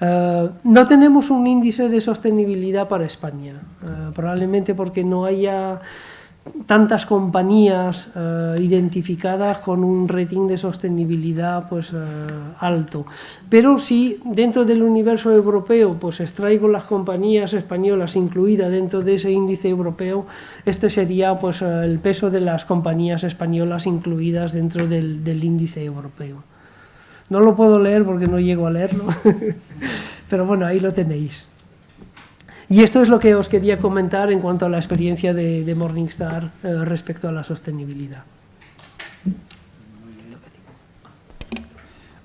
no tenemos un índice de sostenibilidad para España, probablemente porque no haya tantas compañías identificadas con un rating de sostenibilidad pues, alto. Pero si dentro del universo europeo pues, extraigo las compañías españolas incluidas dentro de ese índice europeo, este sería pues, el peso de las compañías españolas incluidas dentro del índice europeo. No lo puedo leer porque no llego a leerlo, pero bueno, ahí lo tenéis. Y esto es lo que os quería comentar en cuanto a la experiencia de Morningstar respecto a la sostenibilidad.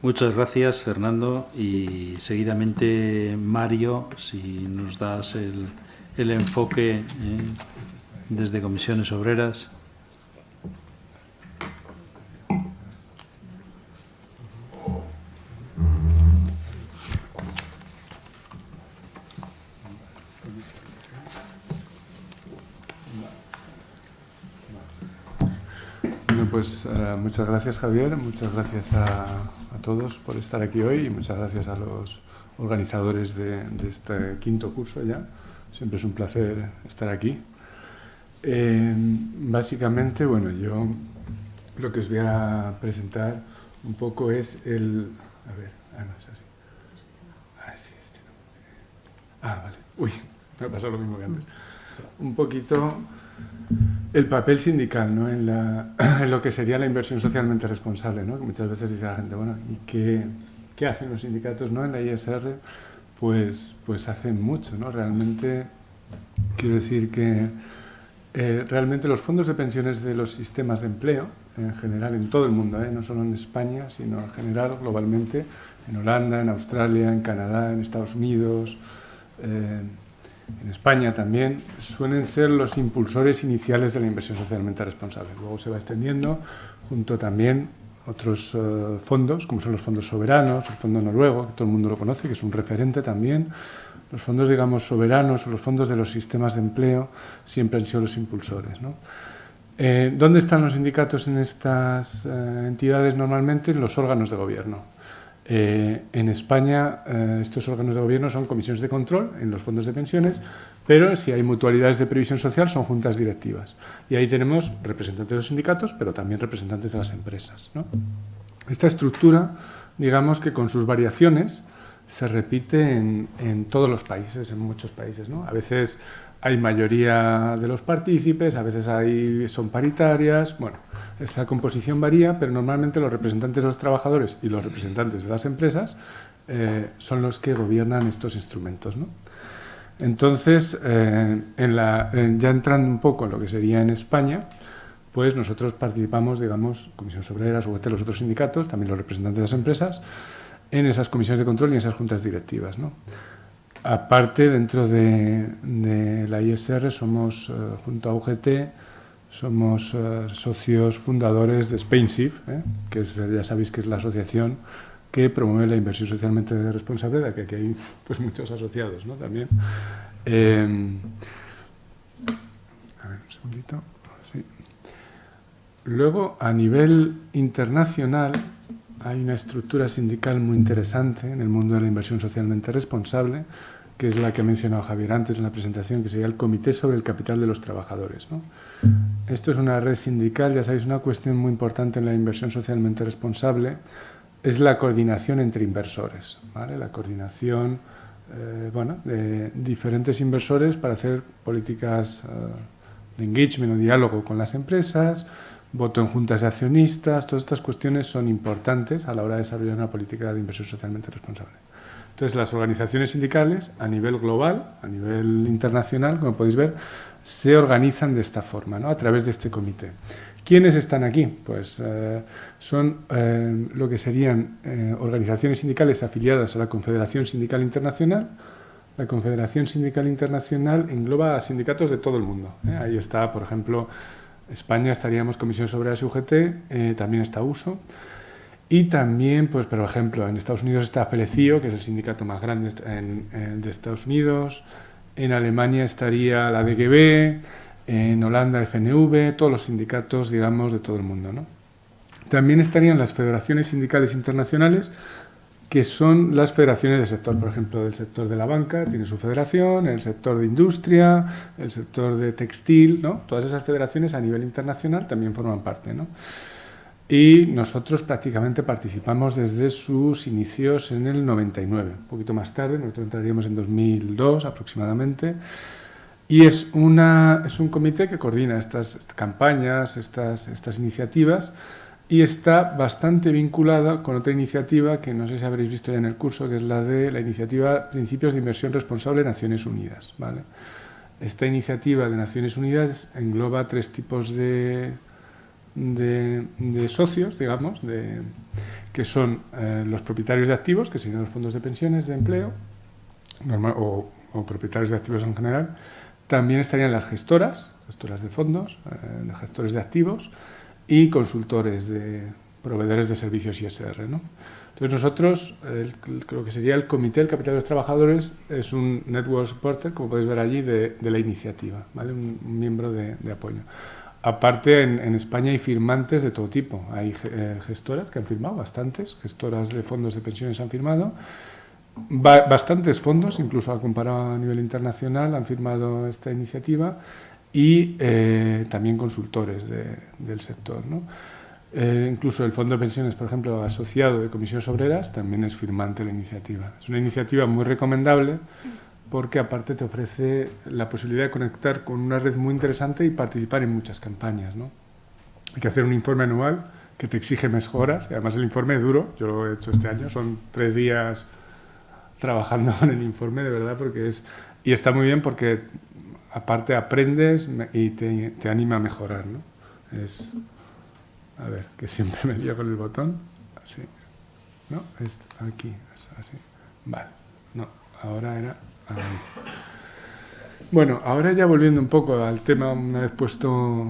Muchas gracias, Fernando. Y seguidamente, Mario, si nos das el enfoque desde Comisiones Obreras. Pues muchas gracias, Javier, muchas gracias a todos por estar aquí hoy y muchas gracias a los organizadores de este quinto curso ya. Siempre es un placer estar aquí. Básicamente, bueno, yo lo que os voy a presentar un poco es el... A ver, no es así. Sí, este no. Vale. Uy, me ha pasado lo mismo que antes. Un poquito... el papel sindical, ¿no? en lo que sería la inversión socialmente responsable, ¿no? Que muchas veces dice la gente, bueno, ¿y qué hacen los sindicatos, ¿no? En la ISR? Pues hacen mucho, ¿no? Realmente, quiero decir que realmente los fondos de pensiones de los sistemas de empleo, en general en todo el mundo, no solo en España, sino en general, globalmente, en Holanda, en Australia, en Canadá, en Estados Unidos, en España también, suelen ser los impulsores iniciales de la inversión socialmente responsable. Luego se va extendiendo junto también otros fondos, como son los fondos soberanos, el fondo noruego, que todo el mundo lo conoce, que es un referente también. Los fondos, digamos, soberanos o los fondos de los sistemas de empleo siempre han sido los impulsores, ¿no? ¿Dónde están los sindicatos en estas entidades? Normalmente en los órganos de gobierno. En España estos órganos de gobierno son comisiones de control en los fondos de pensiones, pero si hay mutualidades de previsión social son juntas directivas. Y ahí tenemos representantes de los sindicatos, pero también representantes de las empresas, ¿no? Esta estructura, digamos que con sus variaciones, se repite en todos los países, en muchos países, ¿no? A veces hay mayoría de los partícipes, a veces son paritarias, bueno, esa composición varía, pero normalmente los representantes de los trabajadores y los representantes de las empresas son los que gobiernan estos instrumentos, ¿no? Entonces, ya entrando un poco en lo que sería en España, pues nosotros participamos, digamos, Comisiones Obreras, UGT, los otros sindicatos, también los representantes de las empresas, en esas comisiones de control y en esas juntas directivas, ¿no? Aparte, dentro de la ISR somos, junto a UGT, somos socios fundadores de SpainSIF, que ya sabéis que es la asociación que promueve la inversión socialmente responsable, de que aquí hay pues, muchos asociados, ¿no? También. A ver, un segundito. Sí. Luego, a nivel internacional, hay una estructura sindical muy interesante en el mundo de la inversión socialmente responsable, que es la que ha mencionado Javier antes en la presentación, que sería el Comité sobre el Capital de los Trabajadores, ¿no? Esto es una red sindical, ya sabéis, una cuestión muy importante en la inversión socialmente responsable es la coordinación entre inversores, ¿vale? La coordinación de diferentes inversores para hacer políticas engagement o diálogo con las empresas, voto en juntas de accionistas. Todas estas cuestiones son importantes a la hora de desarrollar una política de inversión socialmente responsable. Entonces, las organizaciones sindicales a nivel global, a nivel internacional, como podéis ver, se organizan de esta forma, ¿no? A través de este comité. ¿Quiénes están aquí? Pues son lo que serían organizaciones sindicales afiliadas a la Confederación Sindical Internacional. La Confederación Sindical Internacional engloba a sindicatos de todo el mundo. Ahí está, por ejemplo, España estaríamos Comisiones Obreras y UGT, también está USO. Y también, pues, por ejemplo, en Estados Unidos está FLCIO, que es el sindicato más grande de Estados Unidos. En Alemania estaría la DGB, en Holanda FNV, todos los sindicatos, digamos, de todo el mundo, ¿no? También estarían las federaciones sindicales internacionales, que son las federaciones del sector, por ejemplo, del sector de la banca, tiene su federación, el sector de industria, el sector de textil, ¿no? Todas esas federaciones a nivel internacional también forman parte, ¿no? Y nosotros prácticamente participamos desde sus inicios en el 99, un poquito más tarde, nosotros entraríamos en 2002 aproximadamente, y es un comité que coordina estas campañas, estas iniciativas, y está bastante vinculada con otra iniciativa que no sé si habréis visto ya en el curso, que es la de la iniciativa Principios de Inversión Responsable de Naciones Unidas, ¿vale? Esta iniciativa de Naciones Unidas engloba 3 tipos de socios, digamos, que son los propietarios de activos, que serían los fondos de pensiones de empleo, o propietarios de activos en general. También estarían las gestoras de fondos, gestores de activos, y consultores proveedores de servicios ISR, ¿no? Entonces nosotros, lo que sería el Comité del Capital de los Trabajadores, es un network supporter, como podéis ver allí, de la iniciativa, ¿vale? Un miembro de apoyo. Aparte, en España hay firmantes de todo tipo. Hay gestoras que han firmado, bastantes, gestoras de fondos de pensiones han firmado, bastantes fondos, incluso comparado a nivel internacional, han firmado esta iniciativa, y también consultores del sector, ¿no? Incluso el Fondo de Pensiones, por ejemplo, asociado de Comisiones Obreras, también es firmante de la iniciativa. Es una iniciativa muy recomendable porque aparte te ofrece la posibilidad de conectar con una red muy interesante y participar en muchas campañas, ¿no? Hay que hacer un informe anual que te exige mejoras, y además el informe es duro, yo lo he hecho este año, son 3 días trabajando en el informe, de verdad, y está muy bien porque aparte aprendes y te anima a mejorar, ¿no? A ver, que siempre me lío con el botón, así, ¿no? Aquí, así, vale, no, ahora era ahí. Bueno, ahora ya volviendo un poco al tema, una vez puesto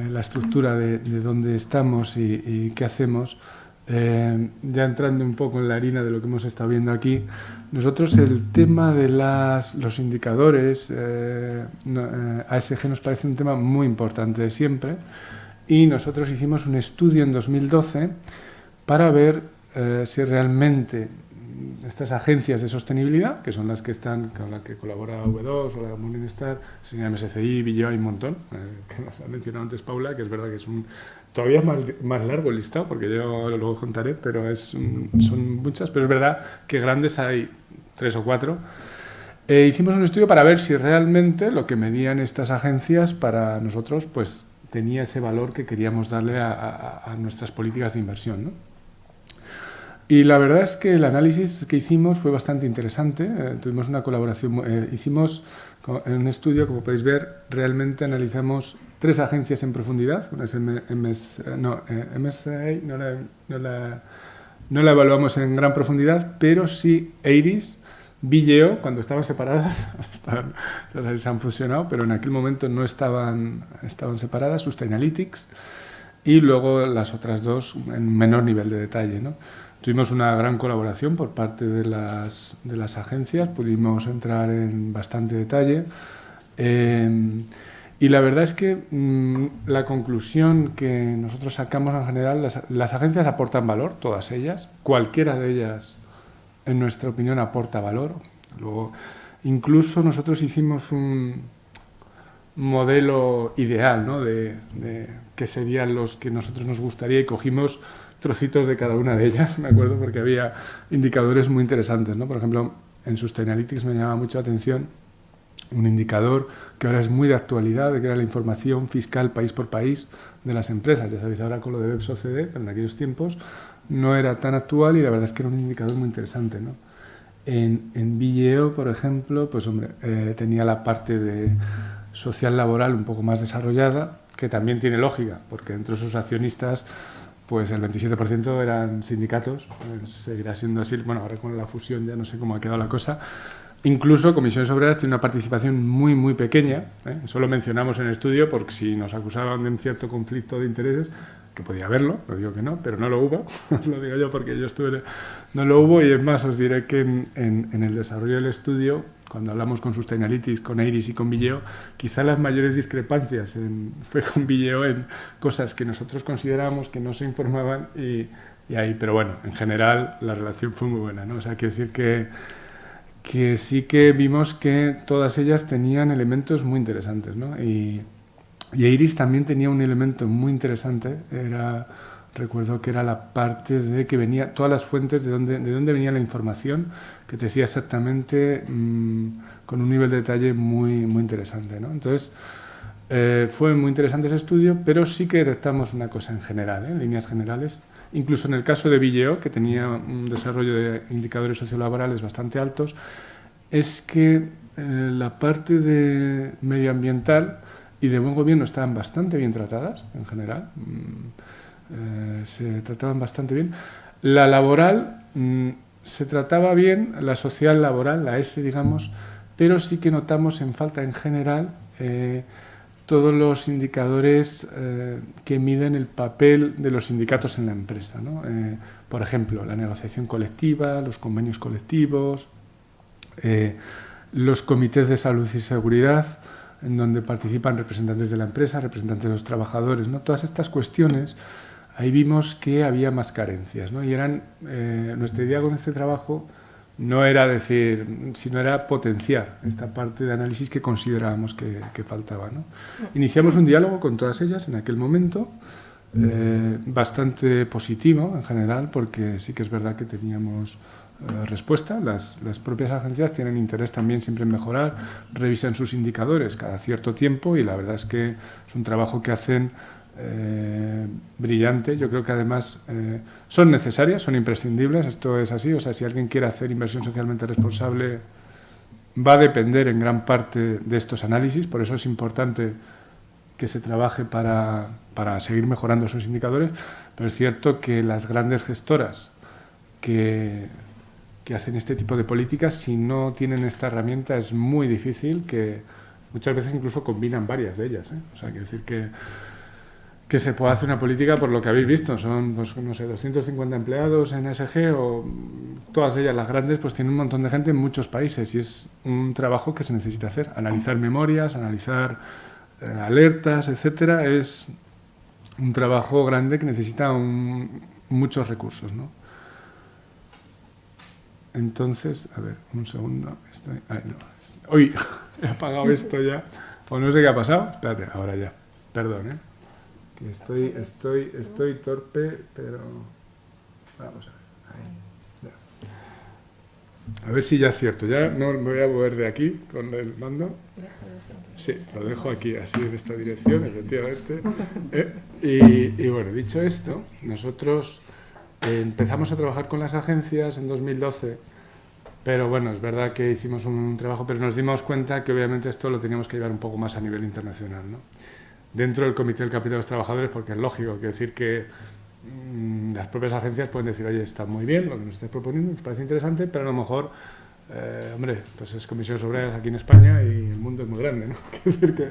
la estructura de dónde estamos y qué hacemos, ya entrando un poco en la harina de lo que hemos estado viendo aquí, nosotros el tema de los indicadores ASG nos parece un tema muy importante de siempre, y nosotros hicimos un estudio en 2012 para ver si realmente estas agencias de sostenibilidad, que son las que están, con las que colabora V2 o la Morningstar, sería MSCI, BIO, hay un montón, que nos ha mencionado antes Paula, que es verdad que es todavía más largo el listado, porque yo luego contaré, pero son muchas, pero es verdad que grandes hay 3 o 4. Hicimos un estudio para ver si realmente lo que medían estas agencias para nosotros pues tenía ese valor que queríamos darle a nuestras políticas de inversión, ¿no? Y la verdad es que el análisis que hicimos fue bastante interesante. Tuvimos una colaboración, hicimos un estudio, como podéis ver, realmente analizamos 3 agencias en profundidad. Una es MSCI, no la evaluamos en gran profundidad, pero sí IRIS, BIO, cuando estaban separadas, se han fusionado, pero en aquel momento no estaban separadas, Sustainalytics, y luego las otras 2 en menor nivel de detalle, ¿no? Tuvimos una gran colaboración por parte de las agencias, pudimos entrar en bastante detalle, y la verdad es que la conclusión que nosotros sacamos en general, las agencias aportan valor, todas ellas, cualquiera de ellas, en nuestra opinión, aporta valor. Luego, incluso nosotros hicimos un modelo ideal, ¿no? de qué serían los que nosotros nos gustaría, y cogimos trocitos de cada una de ellas, me acuerdo, porque había indicadores muy interesantes, ¿no? Por ejemplo, en Sustainalytics me llama mucho la atención un indicador que ahora es muy de actualidad, que era la información fiscal país por país de las empresas. Ya sabéis ahora con lo de BEPS OCDE, pero en aquellos tiempos no era tan actual y la verdad es que era un indicador muy interesante, ¿no? En Vigeo, por ejemplo, pues hombre, tenía la parte de social laboral un poco más desarrollada, que también tiene lógica, porque entre sus accionistas pues el 27% eran sindicatos, seguirá siendo así, bueno, ahora con la fusión ya no sé cómo ha quedado la cosa. Incluso Comisiones Obreras tiene una participación muy, muy pequeña, eso lo mencionamos en el estudio porque si nos acusaban de un cierto conflicto de intereses, que podía haberlo, no digo que no, pero no lo hubo, lo digo yo porque yo estuve, no lo hubo, y es más, os diré que en el desarrollo del estudio, cuando hablamos con Sustainalytics, con Eiris y con Vigeo, quizá las mayores discrepancias fue con Vigeo en cosas que nosotros considerábamos que no se informaban y ahí, pero bueno, en general la relación fue muy buena, ¿no? O sea, quiero decir que sí que vimos que todas ellas tenían elementos muy interesantes, ¿no? Y Eiris también tenía un elemento muy interesante, recuerdo que era la parte de que venía, todas las fuentes de dónde venía la información, que te decía exactamente con un nivel de detalle muy, muy interesante, ¿no? Entonces, fue muy interesante ese estudio, pero sí que detectamos una cosa en general, en líneas generales. Incluso en el caso de Vigeo, que tenía un desarrollo de indicadores sociolaborales bastante altos, es que la parte de medioambiental y de buen gobierno estaban bastante bien tratadas, en general, se trataban bastante bien. La laboral se trataba bien, la social laboral, la S, digamos, pero sí que notamos en falta en general todos los indicadores que miden el papel de los sindicatos en la empresa, ¿no? Por ejemplo, la negociación colectiva, los convenios colectivos, los comités de salud y seguridad, en donde participan representantes de la empresa, representantes de los trabajadores, ¿no? Todas estas cuestiones, ahí vimos que había más carencias, ¿no? Y nuestra idea con este trabajo no era decir, sino era potenciar esta parte de análisis que considerábamos que faltaba, ¿no? Iniciamos un diálogo con todas ellas en aquel momento, bastante positivo en general, porque sí que es verdad que teníamos respuesta. Las propias agencias tienen interés también siempre en mejorar, revisan sus indicadores cada cierto tiempo y la verdad es que es un trabajo que hacen brillante. Yo creo que además son necesarias, son imprescindibles, esto es así, o sea, si alguien quiere hacer inversión socialmente responsable va a depender en gran parte de estos análisis, por eso es importante que se trabaje para seguir mejorando esos indicadores, pero es cierto que las grandes gestoras que hacen este tipo de políticas, si no tienen esta herramienta es muy difícil, que muchas veces incluso combinan varias de ellas, ¿eh? O sea, quiero decir que se puede hacer una política por lo que habéis visto, son, pues, no sé, 250 empleados en SG o todas ellas, las grandes, pues tienen un montón de gente en muchos países y es un trabajo que se necesita hacer, analizar memorias, analizar alertas, etcétera, es un trabajo grande que necesita muchos recursos, ¿no? Entonces, a ver, un segundo. ¡Uy! He apagado esto ya. O no sé qué ha pasado. Espérate, ahora ya. Perdón, ¿eh? Que estoy torpe, pero... Vamos a ver. Ahí. Ya. A ver si ya es cierto. Ya no me voy a mover de aquí con el mando. Sí, lo dejo aquí, así en esta dirección, efectivamente. Y bueno, dicho esto, nosotros... empezamos a trabajar con las agencias en 2012, pero bueno, es verdad que hicimos un trabajo, pero nos dimos cuenta que obviamente esto lo teníamos que llevar un poco más a nivel internacional, ¿no? Dentro del Comité del Capital de los Trabajadores, porque es lógico, quiero decir que las propias agencias pueden decir, oye, está muy bien lo que nos estáis proponiendo, nos parece interesante, pero a lo mejor, hombre, pues es Comisiones Obreras aquí en España y el mundo es muy grande, ¿no? Quiero decir que...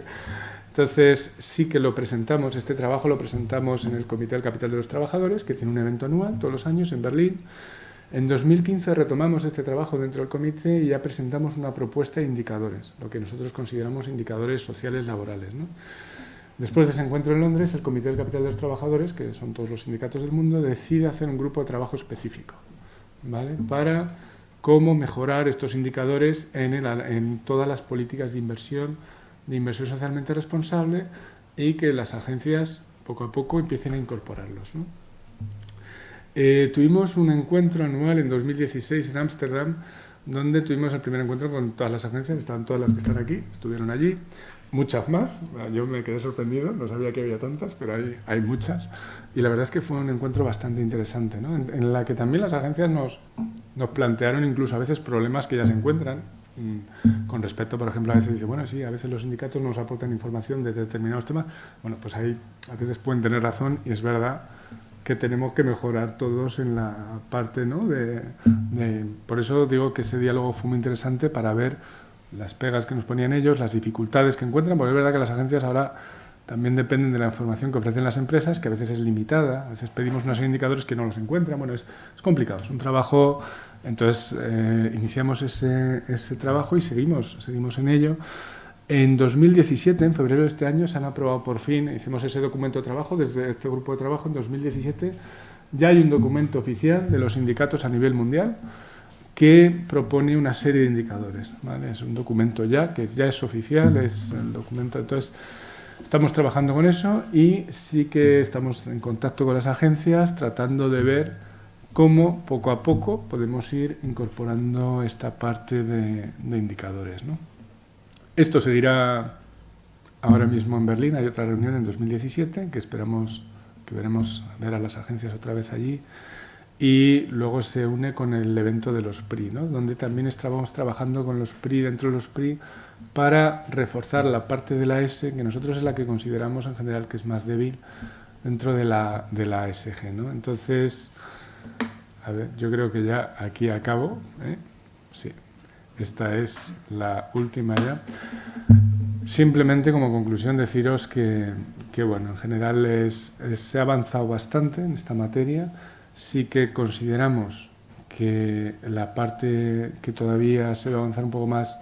Entonces, sí que lo presentamos, este trabajo lo presentamos en el Comité del Capital de los Trabajadores, que tiene un evento anual todos los años en Berlín. En 2015 retomamos este trabajo dentro del comité y ya presentamos una propuesta de indicadores, lo que nosotros consideramos indicadores sociales laborales, ¿no? Después de ese encuentro en Londres, el Comité del Capital de los Trabajadores, que son todos los sindicatos del mundo, decide hacer un grupo de trabajo específico, ¿vale? Para cómo mejorar estos indicadores en todas las políticas de inversión socialmente responsable y que las agencias poco a poco empiecen a incorporarlos, ¿no? Tuvimos un encuentro anual en 2016 en Ámsterdam donde tuvimos el primer encuentro con todas las agencias, estaban todas las que están aquí, estuvieron allí, muchas más, yo me quedé sorprendido, no sabía que había tantas, pero hay muchas, y la verdad es que fue un encuentro bastante interesante, ¿no? En la que también las agencias nos plantearon incluso a veces problemas que ya se encuentran, con respecto, por ejemplo, a veces dice, bueno, sí, a veces los sindicatos nos aportan información de determinados temas, bueno, pues ahí a veces pueden tener razón y es verdad que tenemos que mejorar todos en la parte, ¿no? Por eso digo que ese diálogo fue muy interesante para ver las pegas que nos ponían ellos, las dificultades que encuentran, porque es verdad que las agencias ahora también dependen de la información que ofrecen las empresas, que a veces es limitada, a veces pedimos unos indicadores que no los encuentran, bueno, es complicado, es un trabajo. Entonces iniciamos ese trabajo y seguimos en ello. En 2017, en febrero de este año, se han aprobado por fin, hicimos ese documento de trabajo desde este grupo de trabajo. En 2017 ya hay un documento oficial de los sindicatos a nivel mundial que propone una serie de indicadores, ¿vale? Es un documento que ya es oficial, es el documento. Entonces estamos trabajando con eso y sí que estamos en contacto con las agencias tratando de ver cómo poco a poco podemos ir incorporando esta parte de indicadores, ¿no? Esto seguirá ahora mismo en Berlín, hay otra reunión en 2017 que esperamos que veremos ver a las agencias otra vez allí y luego se une con el evento de los PRI, ¿no? Donde también estamos trabajando con los PRI, dentro de los PRI, para reforzar la parte de la S, que nosotros es la que consideramos en general que es más débil dentro de la ASG, ¿no? Entonces, a ver, yo creo que ya aquí acabo, ¿eh? Sí, esta es la última ya. Simplemente como conclusión deciros que bueno, en general se ha avanzado bastante en esta materia. Sí que consideramos que la parte que todavía se va a avanzar un poco más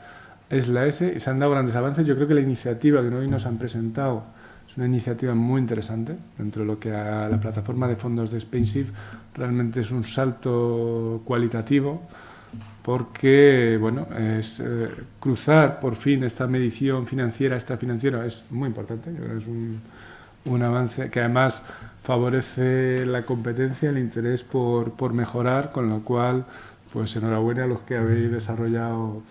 es la S, y se han dado grandes avances. Yo creo que la iniciativa que hoy nos han presentado es una iniciativa muy interesante dentro de lo que a la plataforma de fondos de SpainShift realmente es un salto cualitativo, porque bueno, es cruzar por fin esta medición financiera, extrafinanciera, es muy importante. Yo creo que es un avance que además favorece la competencia, el interés por mejorar, con lo cual, pues enhorabuena a los que habéis desarrollado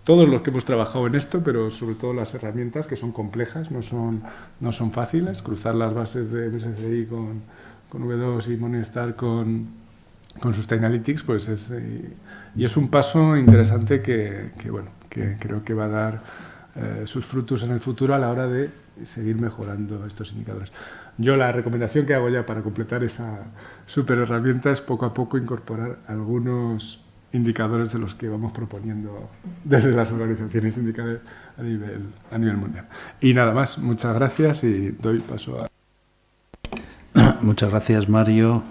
todos los que hemos trabajado en esto, pero sobre todo las herramientas, que son complejas, no son fáciles. Cruzar las bases de MSCI con V2 y Morningstar con Sustainalytics, pues es un paso interesante que creo que va a dar sus frutos en el futuro a la hora de seguir mejorando estos indicadores. Yo la recomendación que hago ya para completar esa super herramienta es poco a poco incorporar algunos indicadores de los que vamos proponiendo desde las organizaciones sindicales a nivel mundial. Y nada más, muchas gracias y doy paso a... Muchas gracias, Mario.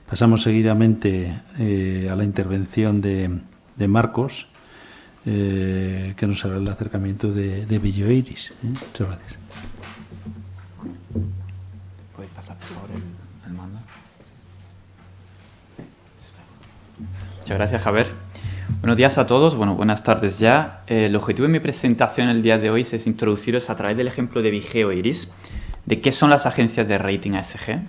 Pasamos seguidamente a la intervención de Marcos, que nos hará el acercamiento de BioIris. Muchas gracias. ¿Puedes pasar por favor el mando? Muchas gracias, Javier. Buenos días a todos, buenas tardes ya. El objetivo de mi presentación el día de hoy es introduciros a través del ejemplo de BioIris de qué son las agencias de rating ASG,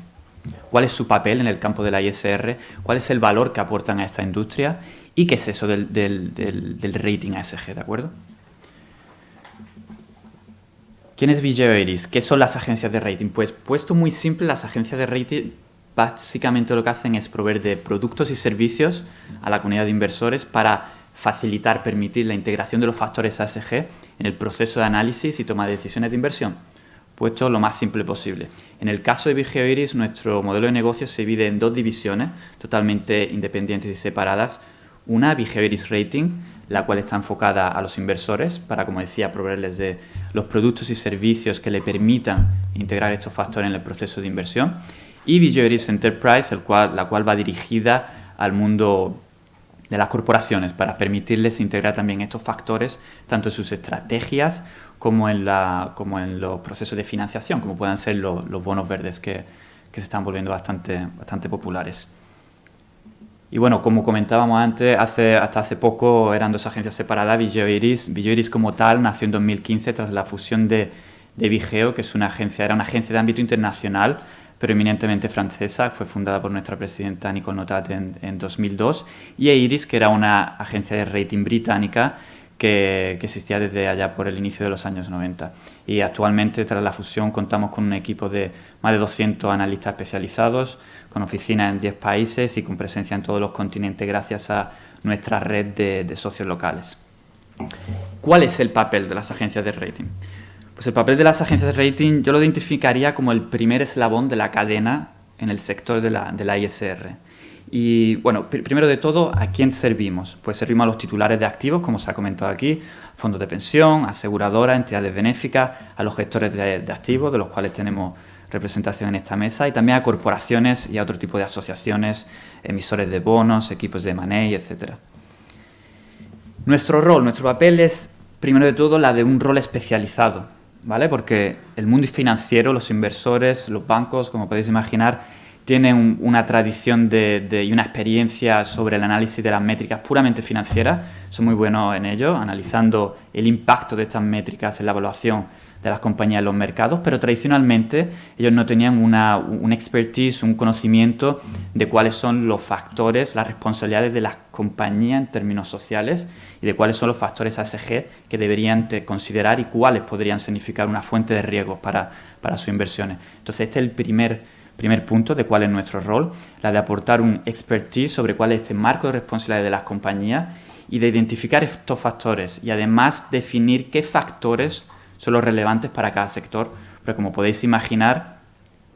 cuál es su papel en el campo de la ISR, cuál es el valor que aportan a esta industria y qué es eso del rating ASG, ¿de acuerdo? ¿Quién es BioIris? ¿Qué son las agencias de rating? Pues puesto muy simple, las agencias de rating básicamente lo que hacen es proveer de productos y servicios a la comunidad de inversores para facilitar, permitir la integración de los factores ASG en el proceso de análisis y toma de decisiones de inversión, puesto lo más simple posible. En el caso de BioIris, nuestro modelo de negocio se divide en dos divisiones totalmente independientes y separadas. Una, BioIris Rating, la cual está enfocada a los inversores para, como decía, proveerles de los productos y servicios que le permitan integrar estos factores en el proceso de inversión. Y BioIris Enterprise, la cual va dirigida al mundo de las corporaciones para permitirles integrar también estos factores tanto en sus estrategias como en los procesos de financiación, como puedan ser los bonos verdes que se están volviendo bastante populares. Y bueno, como comentábamos antes, hasta hace poco eran dos agencias separadas. BioIris como tal nació en 2015 tras la fusión de Vigeo, que era una agencia de ámbito internacional pero eminentemente francesa. Fue fundada por nuestra presidenta Nicole Notat en 2002, y EIRIS, que era una agencia de rating británica que existía desde allá por el inicio de los años 90. Y actualmente, tras la fusión, contamos con un equipo de más de 200 analistas especializados, con oficinas en 10 países y con presencia en todos los continentes gracias a nuestra red de socios locales. ¿Cuál es el papel de las agencias de rating? Pues el papel de las agencias de rating yo lo identificaría como el primer eslabón de la cadena en el sector de la ISR. Y bueno, primero de todo, ¿a quién servimos? Pues servimos a los titulares de activos, como se ha comentado aquí, fondos de pensión, aseguradoras, entidades benéficas, a los gestores de activos, de los cuales tenemos representación en esta mesa, y también a corporaciones y a otro tipo de asociaciones, emisores de bonos, equipos de M&A, etc. Nuestro rol, nuestro papel es, primero de todo, la de un rol especializado, ¿vale? Porque el mundo financiero, los inversores, los bancos, como podéis imaginar, tienen una tradición y una experiencia sobre el análisis de las métricas puramente financieras. Son muy buenos en ello, analizando el impacto de estas métricas en la evaluación de las compañías en los mercados, pero tradicionalmente ellos no tenían un expertise, un conocimiento de cuáles son los factores, las responsabilidades de las compañías en términos sociales y de cuáles son los factores ASG que deberían considerar y cuáles podrían significar una fuente de riesgo para sus inversiones. Entonces, este es el primer punto de cuál es nuestro rol, la de aportar un expertise sobre cuál es este marco de responsabilidad de las compañías y de identificar estos factores y además definir qué factores son los relevantes para cada sector, pero como podéis imaginar,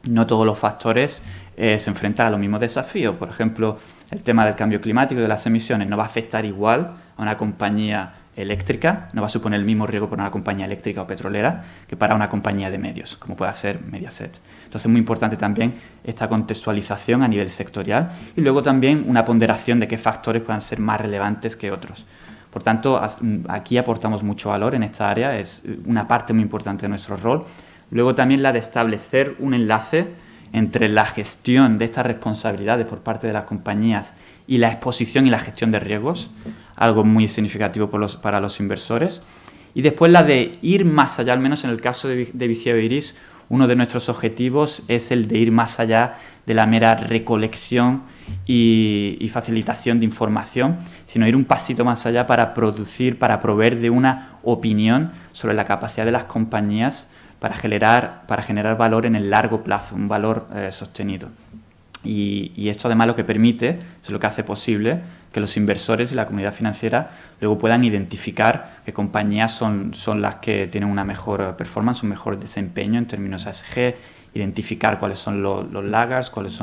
no todos los factores se enfrentan a los mismos desafíos. Por ejemplo, el tema del cambio climático y de las emisiones no va a afectar igual a una compañía eléctrica, no va a suponer el mismo riesgo para una compañía eléctrica o petrolera que para una compañía de medios, como pueda ser Mediaset. Entonces es muy importante también esta contextualización a nivel sectorial y luego también una ponderación de qué factores puedan ser más relevantes que otros. Por tanto, aquí aportamos mucho valor en esta área, es una parte muy importante de nuestro rol. Luego también la de establecer un enlace entre la gestión de estas responsabilidades por parte de las compañías y la exposición y la gestión de riesgos, algo muy significativo para los inversores. Y después la de ir más allá, al menos en el caso de Vigeo Eiris, uno de nuestros objetivos es el de ir más allá de la mera recolección y facilitación de información, sino ir un pasito más allá para proveer de una opinión sobre la capacidad de las compañías para generar valor en el largo plazo, un valor sostenido. Y esto además lo que permite, es lo que hace posible que los inversores y la comunidad financiera luego puedan identificar qué compañías son las que tienen una mejor performance, un mejor desempeño en términos ASG, identificar cuáles son los laggards, cuáles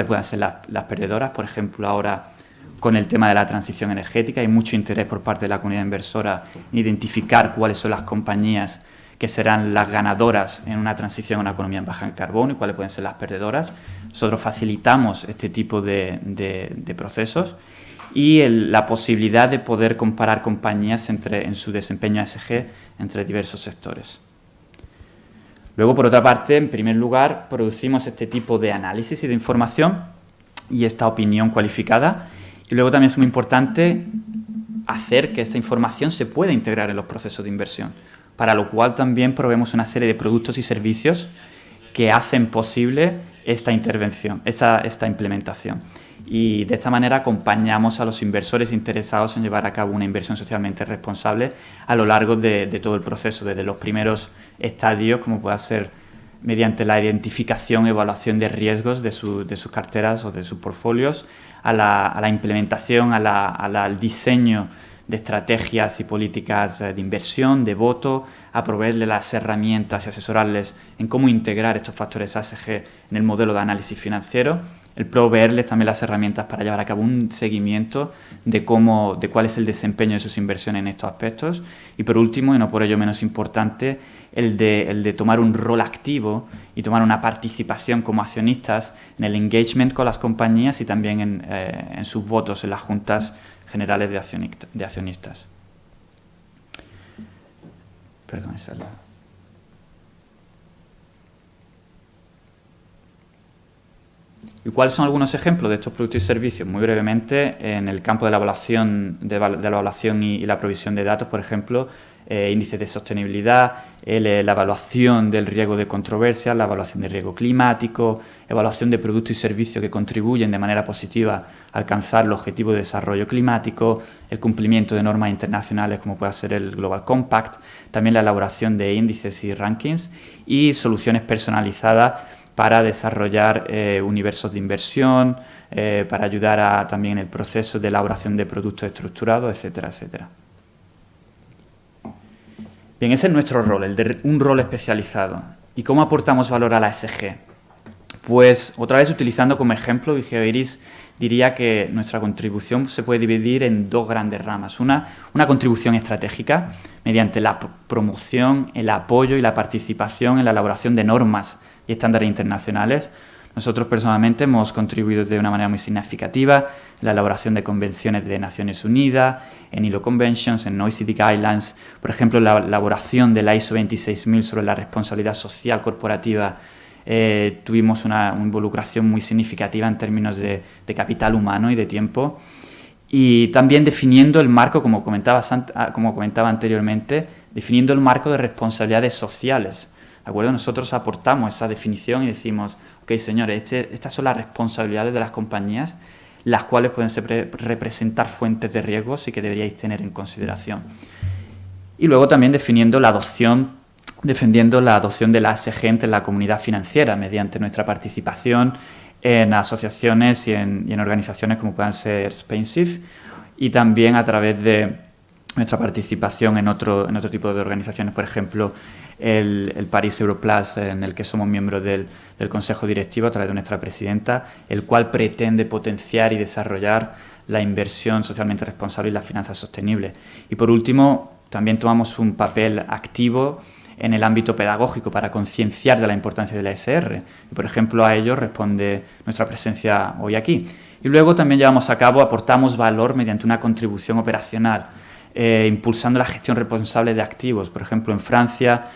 pueden ser las perdedoras. Por ejemplo, ahora con el tema de la transición energética hay mucho interés por parte de la comunidad inversora en identificar cuáles son las compañías que serán las ganadoras en una transición a una economía baja en carbono y cuáles pueden ser las perdedoras. Nosotros facilitamos este tipo de procesos y la posibilidad de poder comparar compañías en su desempeño ASG entre diversos sectores. Luego, por otra parte, en primer lugar, producimos este tipo de análisis y de información y esta opinión cualificada. Y luego también es muy importante hacer que esta información se pueda integrar en los procesos de inversión, para lo cual también proveemos una serie de productos y servicios que hacen posible esta intervención, esta implementación. Y de esta manera acompañamos a los inversores interesados en llevar a cabo una inversión socialmente responsable a lo largo de todo el proceso, desde los primeros estadios, como pueda ser mediante la identificación y evaluación de riesgos de sus carteras o de sus portfolios, a la implementación, al diseño de estrategias y políticas de inversión, de voto, a proveerle las herramientas y asesorarles en cómo integrar estos factores ASG en el modelo de análisis financiero, el proveerles también las herramientas para llevar a cabo un seguimiento de cuál es el desempeño de sus inversiones en estos aspectos y por último, y no por ello menos importante, el de tomar un rol activo y tomar una participación como accionistas en el engagement con las compañías y también en sus votos en las juntas generales de accionistas. Perdón, esa es la... ¿Y cuáles son algunos ejemplos de estos productos y servicios? Muy brevemente, en el campo de la evaluación, y la provisión de datos, por ejemplo, índices de sostenibilidad, la evaluación del riesgo de controversia, la evaluación del riesgo climático, evaluación de productos y servicios que contribuyen de manera positiva a alcanzar los objetivos de desarrollo climático, el cumplimiento de normas internacionales como puede ser el Global Compact, también la elaboración de índices y rankings y soluciones personalizadas para desarrollar universos de inversión, para ayudar también en el proceso de elaboración de productos estructurados, etcétera, etcétera. Bien, ese es nuestro rol, el de un rol especializado. ¿Y cómo aportamos valor a la ESG? Pues, otra vez utilizando como ejemplo Vigeo Eiris, diría que nuestra contribución se puede dividir en dos grandes ramas. Una contribución estratégica, mediante la promoción, el apoyo y la participación en la elaboración de normas y estándares internacionales. Nosotros personalmente hemos contribuido de una manera muy significativa en la elaboración de convenciones de Naciones Unidas, en ILO Conventions, en OECD Guidelines, por ejemplo, la elaboración de la ISO 26000 sobre la responsabilidad social corporativa. Tuvimos una involucración muy significativa en términos de capital humano y de tiempo. Y también definiendo el marco, como comentaba anteriormente, definiendo el marco de responsabilidades sociales. ¿De acuerdo? Nosotros aportamos esa definición y decimos, ok, señores, estas son las responsabilidades de las compañías, las cuales pueden representar fuentes de riesgos y que deberíais tener en consideración. Y luego también defendiendo la adopción de la ESG entre la comunidad financiera mediante nuestra participación en asociaciones y en organizaciones como puedan ser SpainSIF y también a través de nuestra participación en otro tipo de organizaciones, por ejemplo, el Paris Europlus, en el que somos miembros del Consejo Directivo a través de nuestra presidenta, el cual pretende potenciar y desarrollar la inversión socialmente responsable y las finanzas sostenibles. Y por último, también tomamos un papel activo en el ámbito pedagógico para concienciar de la importancia de la ESR. Y, por ejemplo, a ello responde nuestra presencia hoy aquí. Y luego también aportamos valor mediante una contribución operacional, impulsando la gestión responsable de activos. Por ejemplo, en Francia,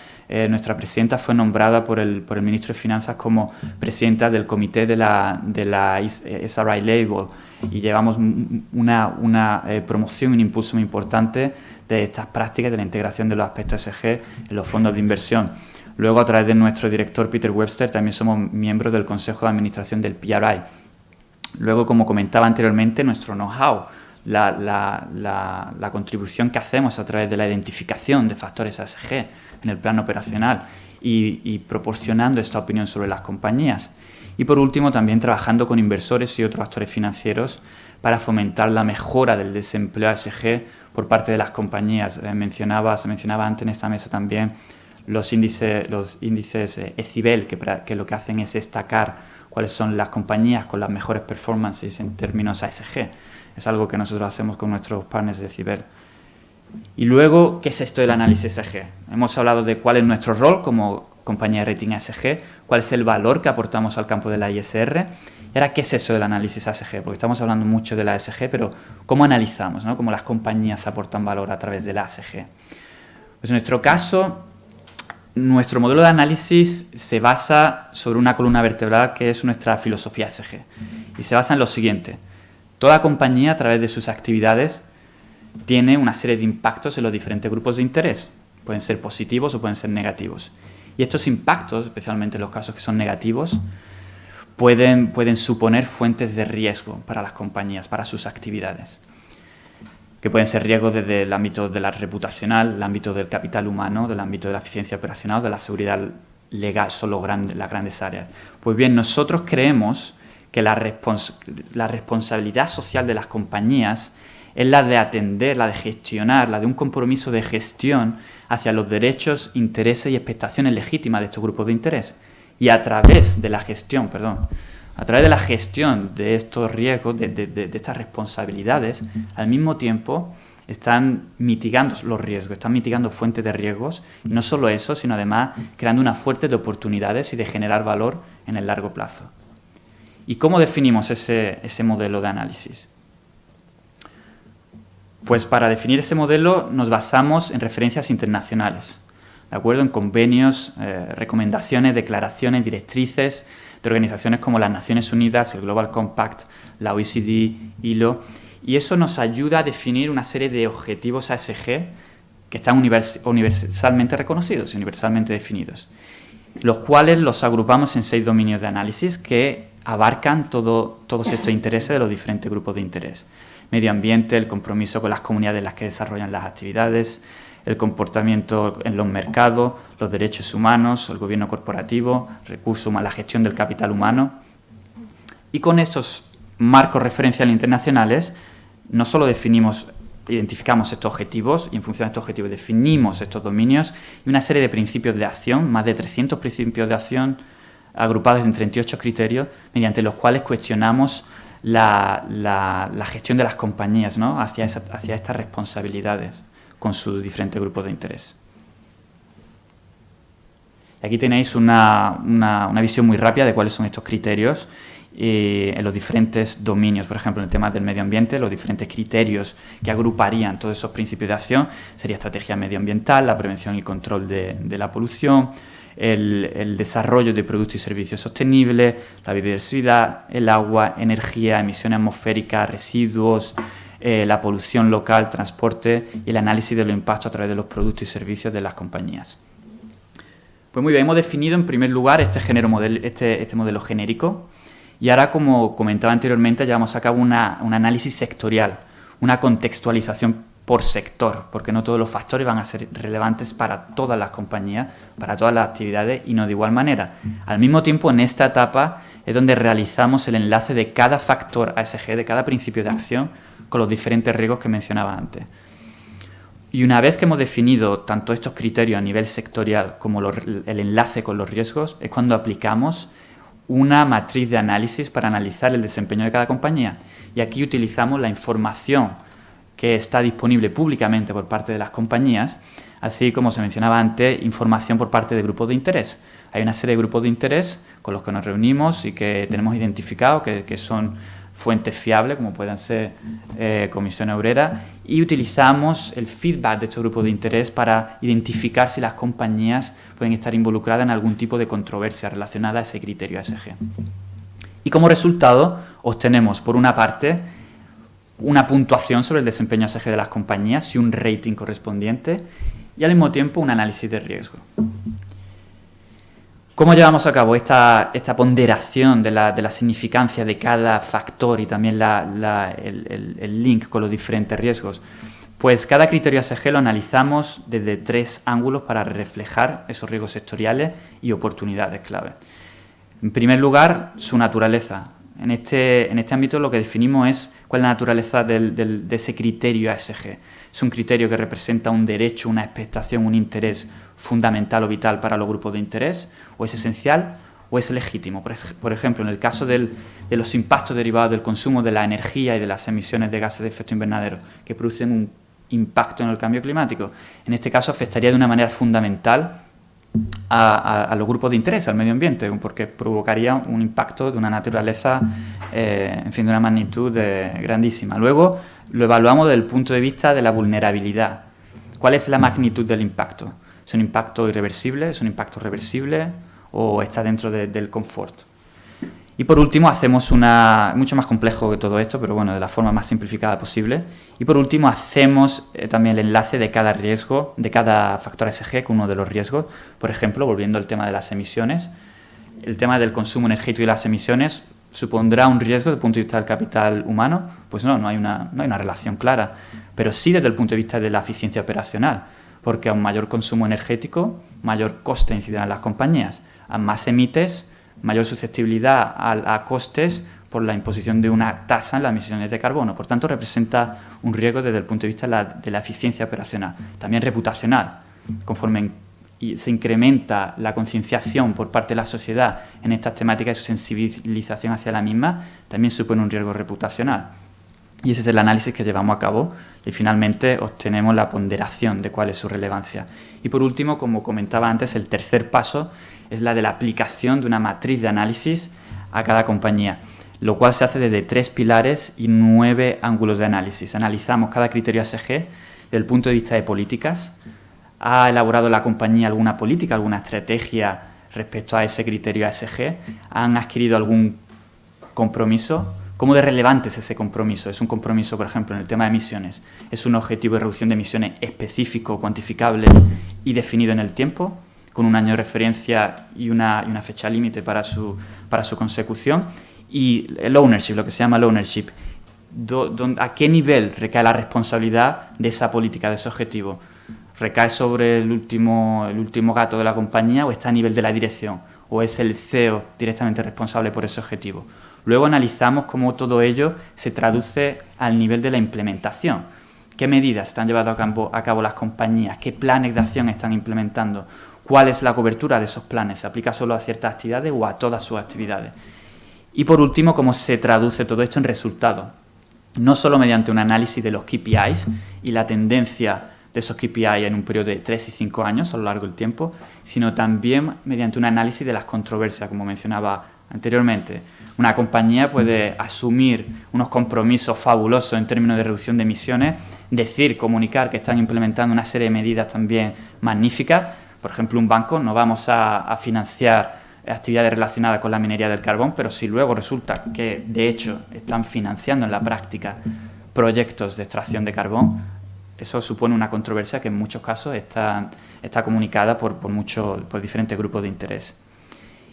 nuestra presidenta fue nombrada por el ministro de Finanzas como presidenta del comité de la SRI Label y llevamos una promoción y un impulso muy importante de estas prácticas de la integración de los aspectos ESG en los fondos de inversión. Luego, a través de nuestro director Peter Webster, también somos miembros del Consejo de Administración del PRI. Luego, como comentaba anteriormente, nuestro know-how, la contribución que hacemos a través de la identificación de factores ESG en el plano operacional y proporcionando esta opinión sobre las compañías. Y por último, también trabajando con inversores y otros actores financieros para fomentar la mejora del desempleo ESG por parte de las compañías. Se mencionaba antes en esta mesa también los índices ECIBEL, que lo que hacen es destacar cuáles son las compañías con las mejores performances en términos ESG. Es algo que nosotros hacemos con nuestros partners de ECIBEL. Y luego, ¿qué es esto del análisis ESG? Hemos hablado de cuál es nuestro rol como compañía de rating ESG, cuál es el valor que aportamos al campo de la ISR. Y ahora, ¿qué es eso del análisis ESG? Porque estamos hablando mucho de la ESG, pero ¿cómo analizamos, ¿no? ¿Cómo las compañías aportan valor a través de la ESG? Pues en nuestro caso, nuestro modelo de análisis se basa sobre una columna vertebral que es nuestra filosofía ESG. Y se basa en lo siguiente. Toda compañía, a través de sus actividades, tiene una serie de impactos en los diferentes grupos de interés. Pueden ser positivos o pueden ser negativos. Y estos impactos, especialmente en los casos que son negativos, pueden suponer fuentes de riesgo para las compañías, para sus actividades. Que pueden ser riesgos desde el ámbito de la reputacional, el ámbito del capital humano, del ámbito de la eficiencia operacional, de la seguridad legal, son las grandes áreas. Pues bien, nosotros creemos que la responsabilidad social de las compañías es la de atender, la de gestionar, la de un compromiso de gestión hacia los derechos, intereses y expectaciones legítimas de estos grupos de interés. Y a través de la gestión, de estos riesgos, de estas responsabilidades, al mismo tiempo están mitigando los riesgos, están mitigando fuentes de riesgos, y no solo eso, sino además creando una fuente de oportunidades y de generar valor en el largo plazo. ¿Y cómo definimos ese modelo de análisis? Pues para definir ese modelo nos basamos en referencias internacionales, ¿de acuerdo? En convenios, recomendaciones, declaraciones, directrices de organizaciones como las Naciones Unidas, el Global Compact, la OECD, ILO, y eso nos ayuda a definir una serie de objetivos ESG que están universalmente reconocidos y universalmente definidos, los cuales los agrupamos en 6 dominios de análisis que abarcan todos estos intereses de los diferentes grupos de interés. Medio ambiente, el compromiso con las comunidades en las que desarrollan las actividades, el comportamiento en los mercados, los derechos humanos, el gobierno corporativo, recursos humanos, la gestión del capital humano. Y con estos marcos referenciales internacionales no solo identificamos estos objetivos y en función de estos objetivos definimos estos dominios y una serie de principios de acción, más de 300 principios de acción agrupados en 38 criterios, mediante los cuales cuestionamos la gestión de las compañías, ¿no?, hacia estas responsabilidades con sus diferentes grupos de interés. Y aquí tenéis una visión muy rápida de cuáles son estos criterios en los diferentes dominios. Por ejemplo, en el tema del medio ambiente, los diferentes criterios que agruparían todos esos principios de acción sería estrategia medioambiental, la prevención y control de la polución, el desarrollo de productos y servicios sostenibles, la biodiversidad, el agua, energía, emisiones atmosféricas, residuos, la polución local, transporte y el análisis de los impactos a través de los productos y servicios de las compañías. Pues muy bien, hemos definido en primer lugar este modelo genérico y ahora, como comentaba anteriormente, llevamos a cabo un análisis sectorial, una contextualización por sector, porque no todos los factores van a ser relevantes para todas las compañías, para todas las actividades y no de igual manera. Al mismo tiempo, en esta etapa es donde realizamos el enlace de cada factor ASG, de cada principio de acción, con los diferentes riesgos que mencionaba antes. Y una vez que hemos definido tanto estos criterios a nivel sectorial como el enlace con los riesgos, es cuando aplicamos una matriz de análisis para analizar el desempeño de cada compañía. Y aquí utilizamos la información que está disponible públicamente por parte de las compañías, así como se mencionaba antes, información por parte de grupos de interés. Hay una serie de grupos de interés con los que nos reunimos y que tenemos identificados que son fuentes fiables, como puedan ser Comisión Obrera, y utilizamos el feedback de estos grupos de interés para identificar si las compañías pueden estar involucradas en algún tipo de controversia relacionada a ese criterio ASG. Y como resultado obtenemos, por una parte, una puntuación sobre el desempeño ASG de las compañías y un rating correspondiente, y al mismo tiempo un análisis de riesgo. ¿Cómo llevamos a cabo esta ponderación de la significancia de cada factor y también el link con los diferentes riesgos? Pues cada criterio ASG lo analizamos desde 3 ángulos para reflejar esos riesgos sectoriales y oportunidades clave. En primer lugar, su naturaleza. En este ámbito lo que definimos es cuál es la naturaleza de ese criterio ASG. Es un criterio que representa un derecho, una expectación, un interés fundamental o vital para los grupos de interés, o es esencial o es legítimo. Por ejemplo, en el caso de los impactos derivados del consumo de la energía y de las emisiones de gases de efecto invernadero que producen un impacto en el cambio climático, en este caso afectaría de una manera fundamental a los grupos de interés, al medio ambiente, porque provocaría un impacto de una naturaleza, de una magnitud grandísima. Luego lo evaluamos desde el punto de vista de la vulnerabilidad. ¿Cuál es la magnitud del impacto? ¿Es un impacto irreversible? ¿Es un impacto reversible? ¿O está dentro del confort? Y por último hacemos mucho más complejo que todo esto, pero bueno, de la forma más simplificada posible. Y por último hacemos también el enlace de cada riesgo, de cada factor ASG con uno de los riesgos. Por ejemplo, volviendo al tema de las emisiones, el tema del consumo energético y las emisiones ¿supondrá un riesgo desde el punto de vista del capital humano? Pues no hay una relación clara, pero sí desde el punto de vista de la eficiencia operacional, porque a un mayor consumo energético, mayor coste incidirá en las compañías. A más emites, mayor susceptibilidad a costes por la imposición de una tasa en las emisiones de carbono. Por tanto, representa un riesgo desde el punto de vista de la eficiencia operacional. También reputacional. Conforme se incrementa la concienciación por parte de la sociedad en estas temáticas y su sensibilización hacia la misma, también supone un riesgo reputacional. Y ese es el análisis que llevamos a cabo y finalmente obtenemos la ponderación de cuál es su relevancia. Y por último, como comentaba antes, el tercer paso es la de la aplicación de una matriz de análisis a cada compañía, lo cual se hace desde 3 pilares y 9 ángulos de análisis. Analizamos cada criterio ASG desde el punto de vista de políticas. ¿Ha elaborado la compañía alguna política, alguna estrategia respecto a ese criterio ASG? ¿Han adquirido algún compromiso ¿Cómo de relevante es ese compromiso? ¿Es un compromiso, por ejemplo, en el tema de emisiones? ¿Es un objetivo de reducción de emisiones específico, cuantificable y definido en el tiempo, con un año de referencia y una fecha límite para su consecución? Y el ownership, lo que se llama el ownership, ¿a qué nivel recae la responsabilidad de esa política, de ese objetivo? ¿Recae sobre el último gato de la compañía o está a nivel de la dirección? ¿O es el CEO directamente responsable por ese objetivo? Luego analizamos cómo todo ello se traduce al nivel de la implementación. ¿Qué medidas están llevando a cabo las compañías? ¿Qué planes de acción están implementando? ¿Cuál es la cobertura de esos planes? ¿Se aplica solo a ciertas actividades o a todas sus actividades? Y por último, cómo se traduce todo esto en resultados. No solo mediante un análisis de los KPIs y la tendencia de esos KPIs en un periodo de 3 y 5 años a lo largo del tiempo, sino también mediante un análisis de las controversias, como mencionaba anteriormente. Una compañía puede asumir unos compromisos fabulosos en términos de reducción de emisiones, comunicar que están implementando una serie de medidas también magníficas. Por ejemplo, un banco, no vamos a financiar actividades relacionadas con la minería del carbón, pero si luego resulta que, de hecho, están financiando en la práctica proyectos de extracción de carbón, eso supone una controversia que en muchos casos está comunicada por diferentes grupos de interés.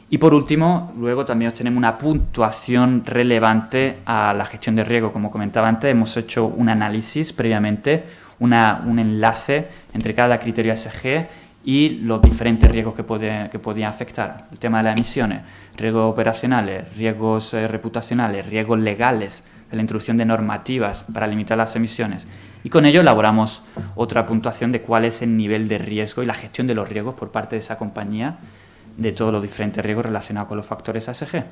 Y por último, luego también tenemos una puntuación relevante a la gestión de riesgo. Como comentaba antes, hemos hecho un análisis previamente, un enlace entre cada criterio ESG y los diferentes riesgos que podían afectar. El tema de las emisiones, riesgos operacionales, riesgos reputacionales, riesgos legales, de la introducción de normativas para limitar las emisiones. Y con ello elaboramos otra puntuación de cuál es el nivel de riesgo y la gestión de los riesgos por parte de esa compañía, de todos los diferentes riesgos relacionados con los factores ESG.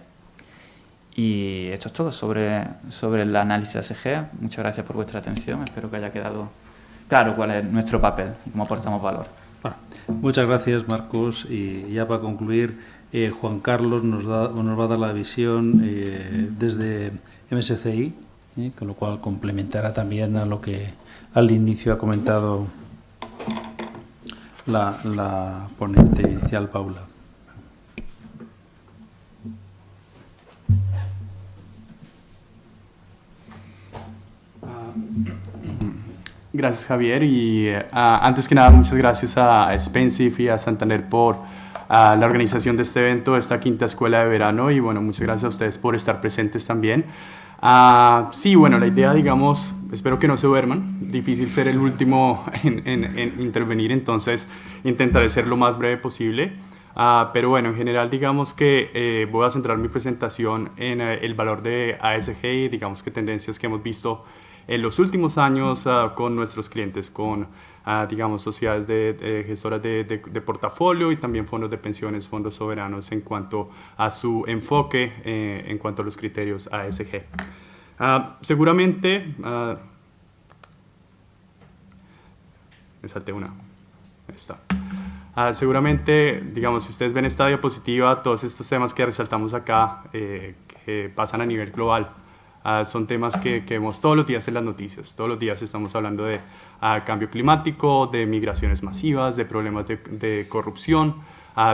Y esto es todo sobre el análisis ESG. Muchas gracias por vuestra atención. Espero que haya quedado claro cuál es nuestro papel y cómo aportamos valor. Bueno, muchas gracias, Marcos. Y ya para concluir, Juan Carlos nos va a dar la visión desde MSCI, con lo cual complementará también a lo que al inicio ha comentado la ponente inicial, Paula. Gracias, Javier, y antes que nada muchas gracias a Spensive y a Santander por la organización de este evento, esta quinta escuela de verano, y bueno, muchas gracias a ustedes por estar presentes también. Sí, bueno, la idea, digamos, espero que no se duerman, difícil ser el último en intervenir, entonces intentaré ser lo más breve posible. Pero bueno, en general digamos que voy a centrar mi presentación en el valor de ASG y digamos que tendencias que hemos visto en los últimos años con nuestros clientes, con digamos sociedades gestoras de portafolio y también fondos de pensiones, fondos soberanos en cuanto a su enfoque en cuanto a los criterios ASG. Seguramente, me salté una, ahí está. Seguramente, digamos, si ustedes ven esta diapositiva, todos estos temas que resaltamos acá que pasan a nivel global, son temas que vemos todos los días en las noticias. Todos los días estamos hablando de cambio climático, de migraciones masivas, de problemas de corrupción,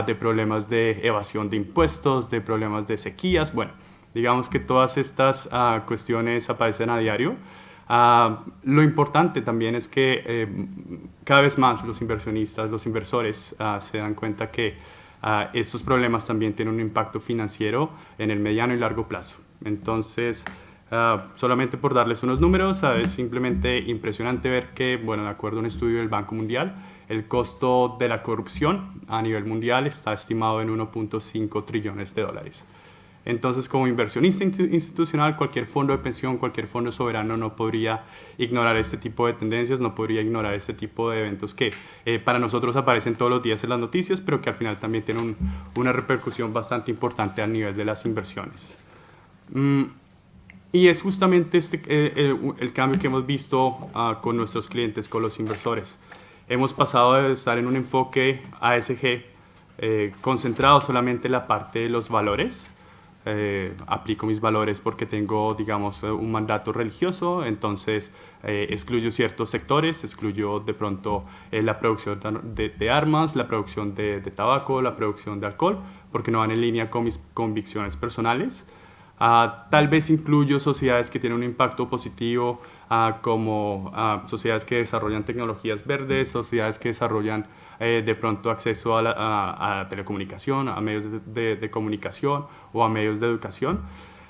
de problemas de evasión de impuestos, de problemas de sequías. Bueno, digamos que todas estas cuestiones aparecen a diario. Lo importante también es que cada vez más los inversionistas, los inversores se dan cuenta que estos problemas también tienen un impacto financiero en el mediano y largo plazo. Entonces, solamente por darles unos números, es simplemente impresionante ver que, bueno, de acuerdo a un estudio del Banco Mundial, el costo de la corrupción a nivel mundial está estimado en 1.5 trillones de dólares. Entonces, como inversionista institucional, cualquier fondo de pensión, cualquier fondo soberano no podría ignorar este tipo de tendencias, no podría ignorar este tipo de eventos que para nosotros aparecen todos los días en las noticias, pero que al final también tienen una repercusión bastante importante a nivel de las inversiones. Y es justamente el cambio que hemos visto con nuestros clientes, con los inversores. Hemos pasado de estar en un enfoque ASG concentrado solamente en la parte de los valores. Aplico mis valores porque tengo, digamos, un mandato religioso, entonces excluyo ciertos sectores, excluyo de pronto la producción de armas, la producción de tabaco, la producción de alcohol, porque no van en línea con mis convicciones personales. Tal vez incluyo sociedades que tienen un impacto positivo, como sociedades que desarrollan tecnologías verdes, sociedades que desarrollan de pronto acceso a la telecomunicación, a medios de comunicación o a medios de educación.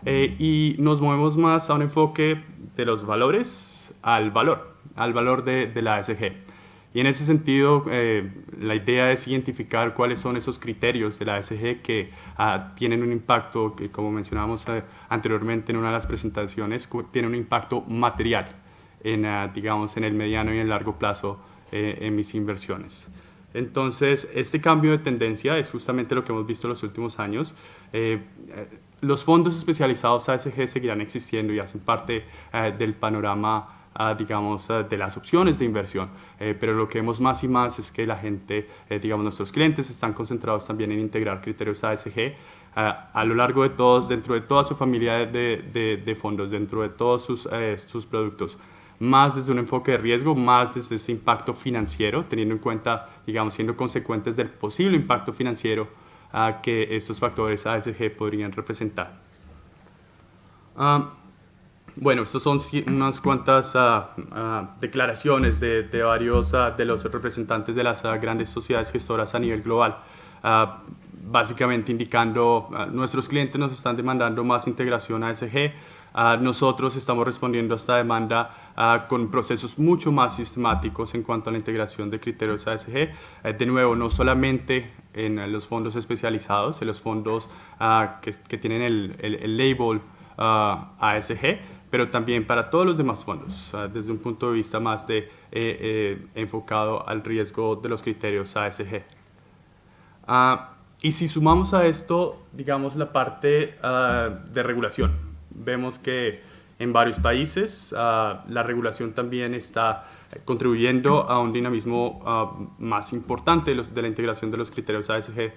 Y nos movemos más a un enfoque de los valores al valor de la ASG. Y en ese sentido, la idea es identificar cuáles son esos criterios de la ASG que tienen un impacto, que como mencionábamos anteriormente en una de las presentaciones, tiene un impacto material digamos, en el mediano y en el largo plazo en mis inversiones. Entonces, este cambio de tendencia es justamente lo que hemos visto en los últimos años. Los fondos especializados ASG seguirán existiendo y hacen parte del panorama digamos, de las opciones de inversión, pero lo que vemos más y más es que la gente, digamos, nuestros clientes están concentrados también en integrar criterios ASG a lo largo de todos, dentro de toda su familia de fondos, dentro de todos sus productos, más desde un enfoque de riesgo, más desde ese impacto financiero, teniendo en cuenta, digamos, siendo consecuentes del posible impacto financiero que estos factores ASG podrían representar. Bueno, estas son unas cuantas declaraciones de varios de los representantes de las grandes sociedades gestoras a nivel global, básicamente indicando nuestros clientes nos están demandando más integración ASG, nosotros estamos respondiendo a esta demanda con procesos mucho más sistemáticos en cuanto a la integración de criterios ASG, de nuevo, no solamente en los fondos especializados, en los fondos que tienen el label ASG, pero también para todos los demás fondos, desde un punto de vista más enfocado al riesgo de los criterios ASG. Y si sumamos a esto, digamos, la parte de regulación, vemos que en varios países la regulación también está contribuyendo a un dinamismo más importante de la integración de los criterios ASG.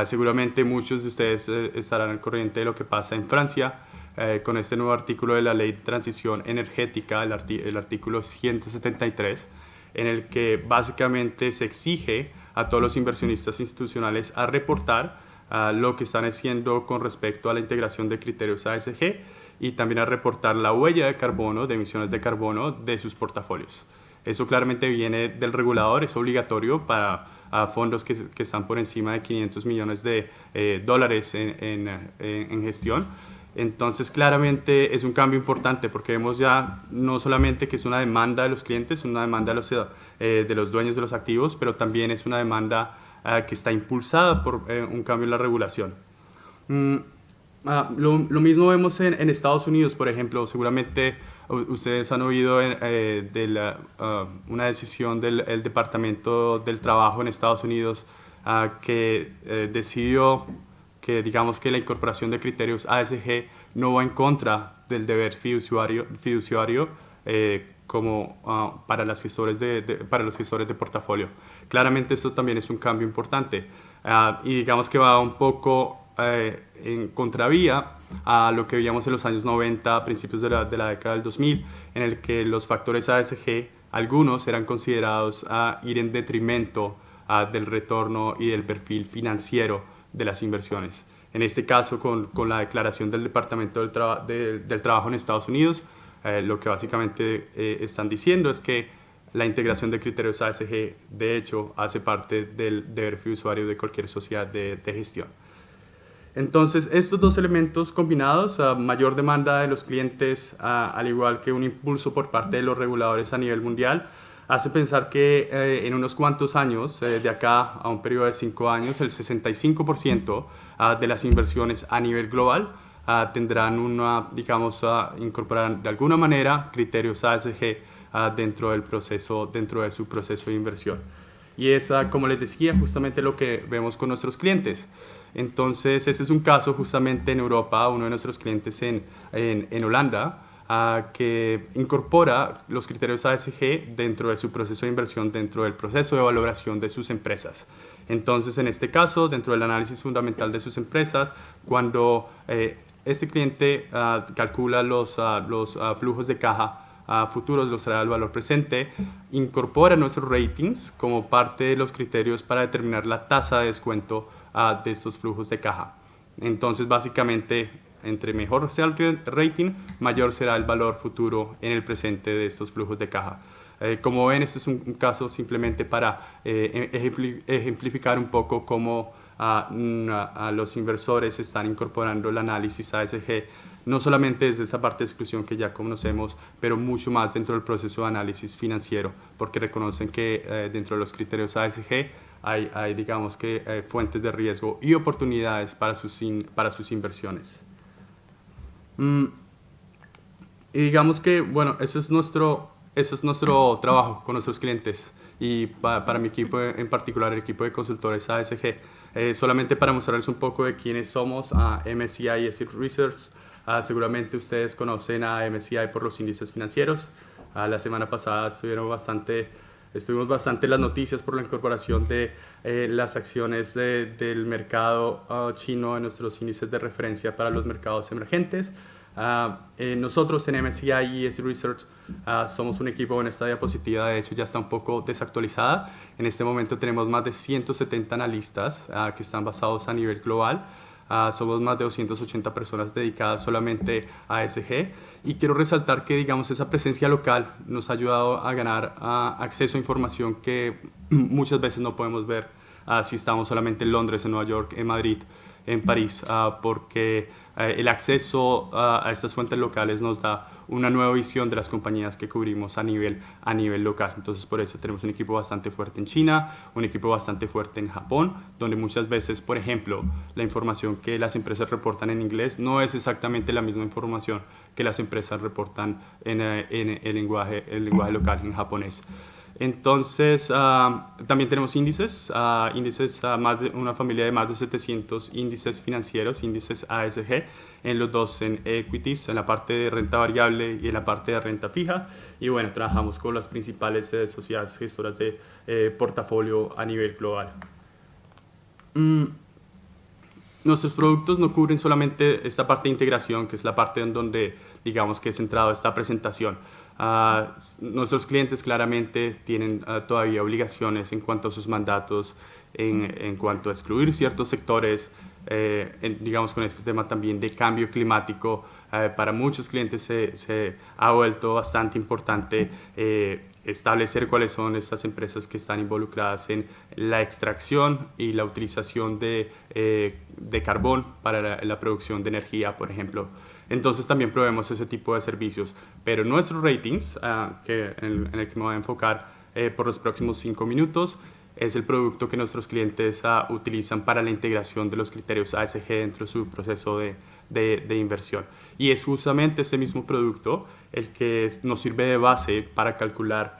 Seguramente muchos de ustedes estarán al corriente de lo que pasa en Francia, con este nuevo artículo de la Ley de Transición Energética, el artículo 173, en el que básicamente se exige a todos los inversionistas institucionales a reportar lo que están haciendo con respecto a la integración de criterios ASG y también a reportar la huella de carbono, de emisiones de carbono de sus portafolios. Eso claramente viene del regulador, es obligatorio para fondos que están por encima de 500 millones de dólares en gestión. Entonces, claramente es un cambio importante porque vemos ya no solamente que es una demanda de los clientes, una demanda de los dueños de los activos, pero también es una demanda que está impulsada por un cambio en la regulación. Lo mismo vemos en Estados Unidos, por ejemplo. Seguramente ustedes han oído de una decisión del Departamento del Trabajo en Estados Unidos que decidió que digamos que la incorporación de criterios ASG no va en contra del deber fiduciario como para los gestores de portafolio. Claramente esto también es un cambio importante y digamos que va un poco en contravía a lo que veíamos en los años 90, a principios de la década del 2000, en el que los factores ASG, algunos eran considerados ir en detrimento del retorno y del perfil financiero de las inversiones. En este caso, con la declaración del Departamento del Trabajo en Estados Unidos, lo que básicamente están diciendo es que la integración de criterios ASG, de hecho, hace parte del deber fiduciario de cualquier sociedad de gestión. Entonces, estos dos elementos combinados, mayor demanda de los clientes, al igual que un impulso por parte de los reguladores a nivel mundial, hace pensar que en unos cuantos años, de acá a un periodo de 5 años, el 65% de las inversiones a nivel global tendrán incorporarán de alguna manera criterios ASG dentro de su proceso de inversión. Y es, como les decía, justamente lo que vemos con nuestros clientes. Entonces, este es un caso justamente en Europa, uno de nuestros clientes en Holanda, que incorpora los criterios ASG dentro de su proceso de inversión, dentro del proceso de valoración de sus empresas. Entonces, en este caso, dentro del análisis fundamental de sus empresas, cuando este cliente calcula los flujos de caja futuros, los trae al valor presente, incorpora nuestros ratings como parte de los criterios para determinar la tasa de descuento de estos flujos de caja. Entonces, básicamente, entre mejor sea el rating, mayor será el valor futuro en el presente de estos flujos de caja. Como ven, este es un caso simplemente para ejemplificar un poco cómo a los inversores están incorporando el análisis ASG, no solamente desde esta parte de exclusión que ya conocemos, pero mucho más dentro del proceso de análisis financiero, porque reconocen que dentro de los criterios ASG hay digamos que fuentes de riesgo y oportunidades para sus inversiones. Y digamos que, bueno, ese es nuestro trabajo con nuestros clientes y para mi equipo en particular, el equipo de consultores ASG. Solamente para mostrarles un poco de quiénes somos, MSCI ESG Research. Seguramente ustedes conocen a MSCI por los índices financieros. La semana pasada estuvimos bastante en las noticias por la incorporación de las acciones del mercado chino en nuestros índices de referencia para los mercados emergentes. Nosotros en MSCI ESG Research somos un equipo. En esta diapositiva de hecho ya está un poco desactualizada. En este momento tenemos más de 170 analistas que están basados a nivel global. Somos más de 280 personas dedicadas solamente a ESG, y quiero resaltar que digamos esa presencia local nos ha ayudado a ganar acceso a información que muchas veces no podemos ver si estamos solamente en Londres, en Nueva York, en Madrid, en París, porque el acceso a estas fuentes locales nos da una nueva visión de las compañías que cubrimos a nivel local. Entonces, por eso tenemos un equipo bastante fuerte en China, un equipo bastante fuerte en Japón, donde muchas veces, por ejemplo, la información que las empresas reportan en inglés no es exactamente la misma información que las empresas reportan en el lenguaje local, en japonés. Entonces, también tenemos índices, una familia de más de 700 índices financieros, índices ASG, en los dos, en equities, en la parte de renta variable y en la parte de renta fija. Y bueno, trabajamos con las principales sociedades gestoras de portafolio a nivel global. Nuestros productos no cubren solamente esta parte de integración, que es la parte en donde digamos que he centrado esta presentación. Nuestros clientes claramente tienen todavía obligaciones en cuanto a sus mandatos, en cuanto a excluir ciertos sectores, digamos con este tema también de cambio climático. Para muchos clientes se ha vuelto bastante importante establecer cuáles son estas empresas que están involucradas en la extracción y la utilización de carbón para la producción de energía, por ejemplo. Entonces también proveemos ese tipo de servicios, pero nuestros ratings, en el que me voy a enfocar por los próximos 5 minutos, es el producto que nuestros clientes utilizan para la integración de los criterios ASG dentro de su proceso de inversión. Y es justamente este mismo producto el que nos sirve de base para calcular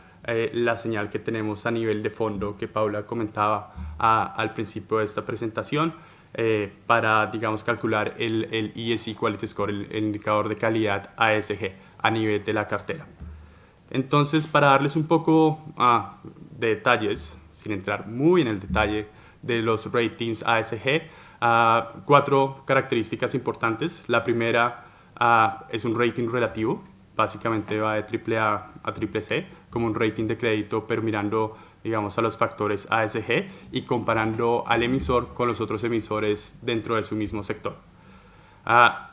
la señal que tenemos a nivel de fondo que Paula comentaba al principio de esta presentación, para, digamos, calcular el ESG Quality Score, el indicador de calidad ASG a nivel de la cartera. Entonces, para darles un poco de detalles, sin entrar muy en el detalle de los ratings ASG, 4 características importantes. La primera es un rating relativo, básicamente va de AAA a CCC, como un rating de crédito, pero mirando, digamos, a los factores ASG y comparando al emisor con los otros emisores dentro de su mismo sector.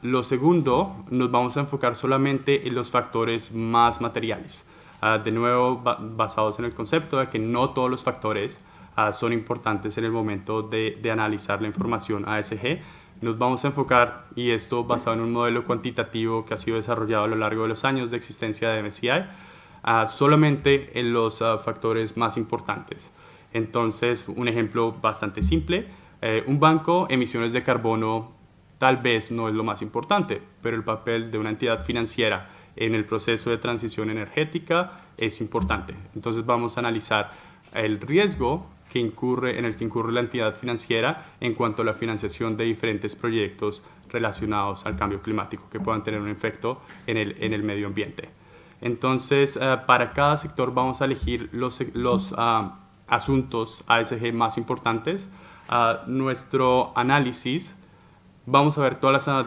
Lo segundo, nos vamos a enfocar solamente en los factores más materiales. De nuevo, basados en el concepto de que no todos los factores son importantes en el momento de analizar la información ASG. Nos vamos a enfocar, y esto basado en un modelo cuantitativo que ha sido desarrollado a lo largo de los años de existencia de MSCI, solamente en los factores más importantes. Entonces, un ejemplo bastante simple, un banco, emisiones de carbono tal vez no es lo más importante, pero el papel de una entidad financiera en el proceso de transición energética es importante. Entonces vamos a analizar el riesgo en el que incurre la entidad financiera en cuanto a la financiación de diferentes proyectos relacionados al cambio climático que puedan tener un efecto en el medio ambiente. Entonces, para cada sector vamos a elegir los asuntos ASG más importantes. Nuestro análisis, vamos a ver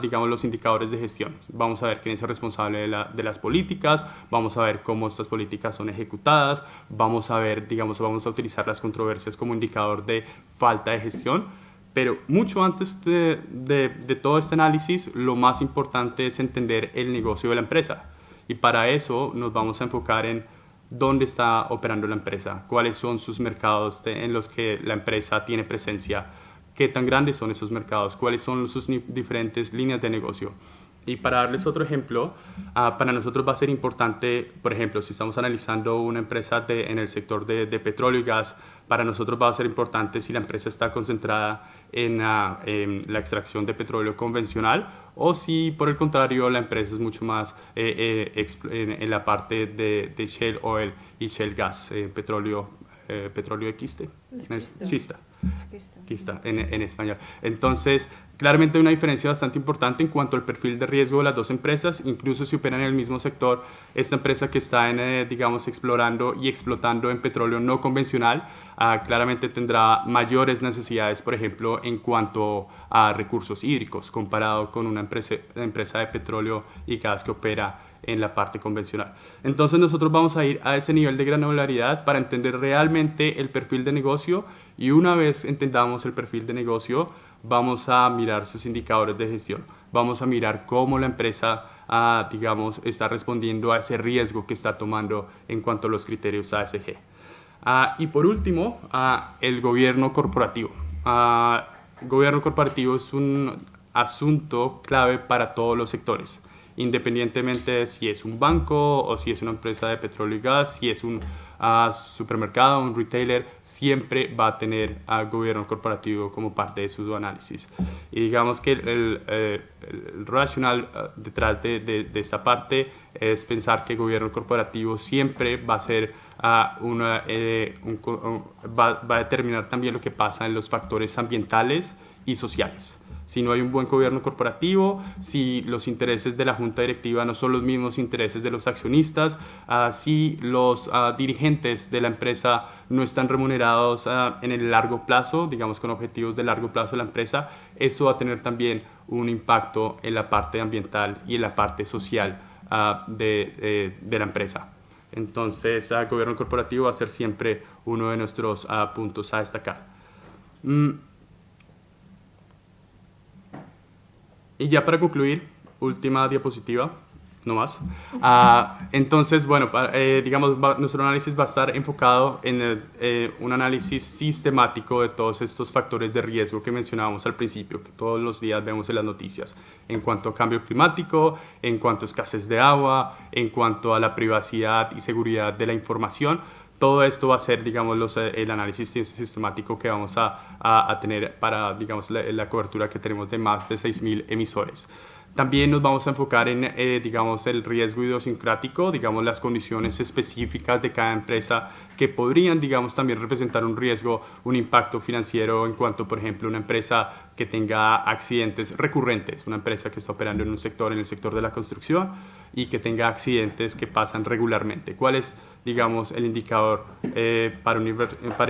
digamos, los indicadores de gestión. Vamos a ver quién es el responsable de las políticas, vamos a ver cómo estas políticas son ejecutadas, vamos a ver, digamos, vamos a utilizar las controversias como indicador de falta de gestión, Pero mucho antes de todo este análisis, lo más importante es entender el negocio de la empresa. Y para eso nos vamos a enfocar en dónde está operando la empresa, cuáles son sus mercados en los que la empresa tiene presencia, qué tan grandes son esos mercados, cuáles son sus diferentes líneas de negocio. Y para darles otro ejemplo, para nosotros va a ser importante, por ejemplo, si estamos analizando una empresa en el sector de petróleo y gas, para nosotros va a ser importante si la empresa está concentrada en la extracción de petróleo convencional o si, por el contrario, la empresa es mucho más en la parte de shale oil y shale gas, petróleo de Quista en español. Entonces, claramente hay una diferencia bastante importante en cuanto al perfil de riesgo de las dos empresas, incluso si operan en el mismo sector. Esta empresa que está digamos, explorando y explotando en petróleo no convencional, claramente tendrá mayores necesidades, por ejemplo, en cuanto a recursos hídricos, comparado con una empresa de petróleo y gas que opera en la parte convencional. Entonces nosotros vamos a ir a ese nivel de granularidad para entender realmente el perfil de negocio, y una vez entendamos el perfil de negocio, vamos a mirar sus indicadores de gestión. Vamos a mirar cómo la empresa, digamos, está respondiendo a ese riesgo que está tomando en cuanto a los criterios ASG. Y por último, el gobierno corporativo. Gobierno corporativo es un asunto clave para todos los sectores, independientemente de si es un banco o si es una empresa de petróleo y gas, si es un supermercado, un retailer, siempre va a tener gobierno corporativo como parte de su análisis. Y digamos que el racional detrás de esta parte es pensar que el gobierno corporativo siempre va a ser va a determinar también lo que pasa en los factores ambientales y sociales. Si no hay un buen gobierno corporativo, si los intereses de la junta directiva no son los mismos intereses de los accionistas, si los dirigentes de la empresa no están remunerados en el largo plazo, digamos con objetivos de largo plazo de la empresa, eso va a tener también un impacto en la parte ambiental y en la parte social de la empresa. Entonces, el gobierno corporativo va a ser siempre uno de nuestros puntos a destacar. Y ya para concluir, última diapositiva, no más. Entonces, bueno, digamos, nuestro análisis va a estar enfocado en un análisis sistemático de todos estos factores de riesgo que mencionábamos al principio, que todos los días vemos en las noticias, en cuanto a cambio climático, en cuanto a escasez de agua, en cuanto a la privacidad y seguridad de la información. Todo esto va a ser, digamos, el análisis sistemático que vamos a tener para, digamos, la cobertura que tenemos de más de 6.000 emisores. También nos vamos a enfocar en, digamos, el riesgo idiosincrático, digamos, las condiciones específicas de cada empresa que podrían, digamos, también representar un riesgo, un impacto financiero en cuanto, por ejemplo, una empresa que tenga accidentes recurrentes, una empresa que está operando en un sector, en el sector de la construcción, y que tenga accidentes que pasan regularmente. ¿Cuál es, digamos, el indicador para un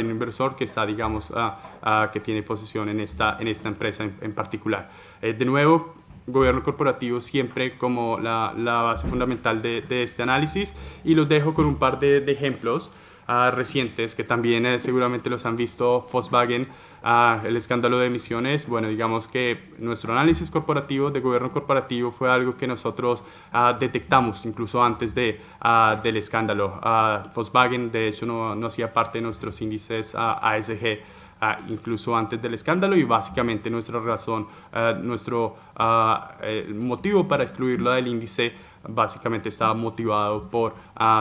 inversor que está, digamos, que tiene posición en esta empresa en particular? De nuevo, gobierno corporativo siempre como la base fundamental de este análisis, y los dejo con un par de ejemplos recientes que también seguramente los han visto. Volkswagen, el escándalo de emisiones. Bueno, digamos que nuestro análisis corporativo de gobierno corporativo fue algo que nosotros detectamos incluso antes del escándalo. Volkswagen de hecho no hacía parte de nuestros índices ASG incluso antes del escándalo, y básicamente nuestra razón, nuestro motivo para excluirlo del índice básicamente estaba motivado por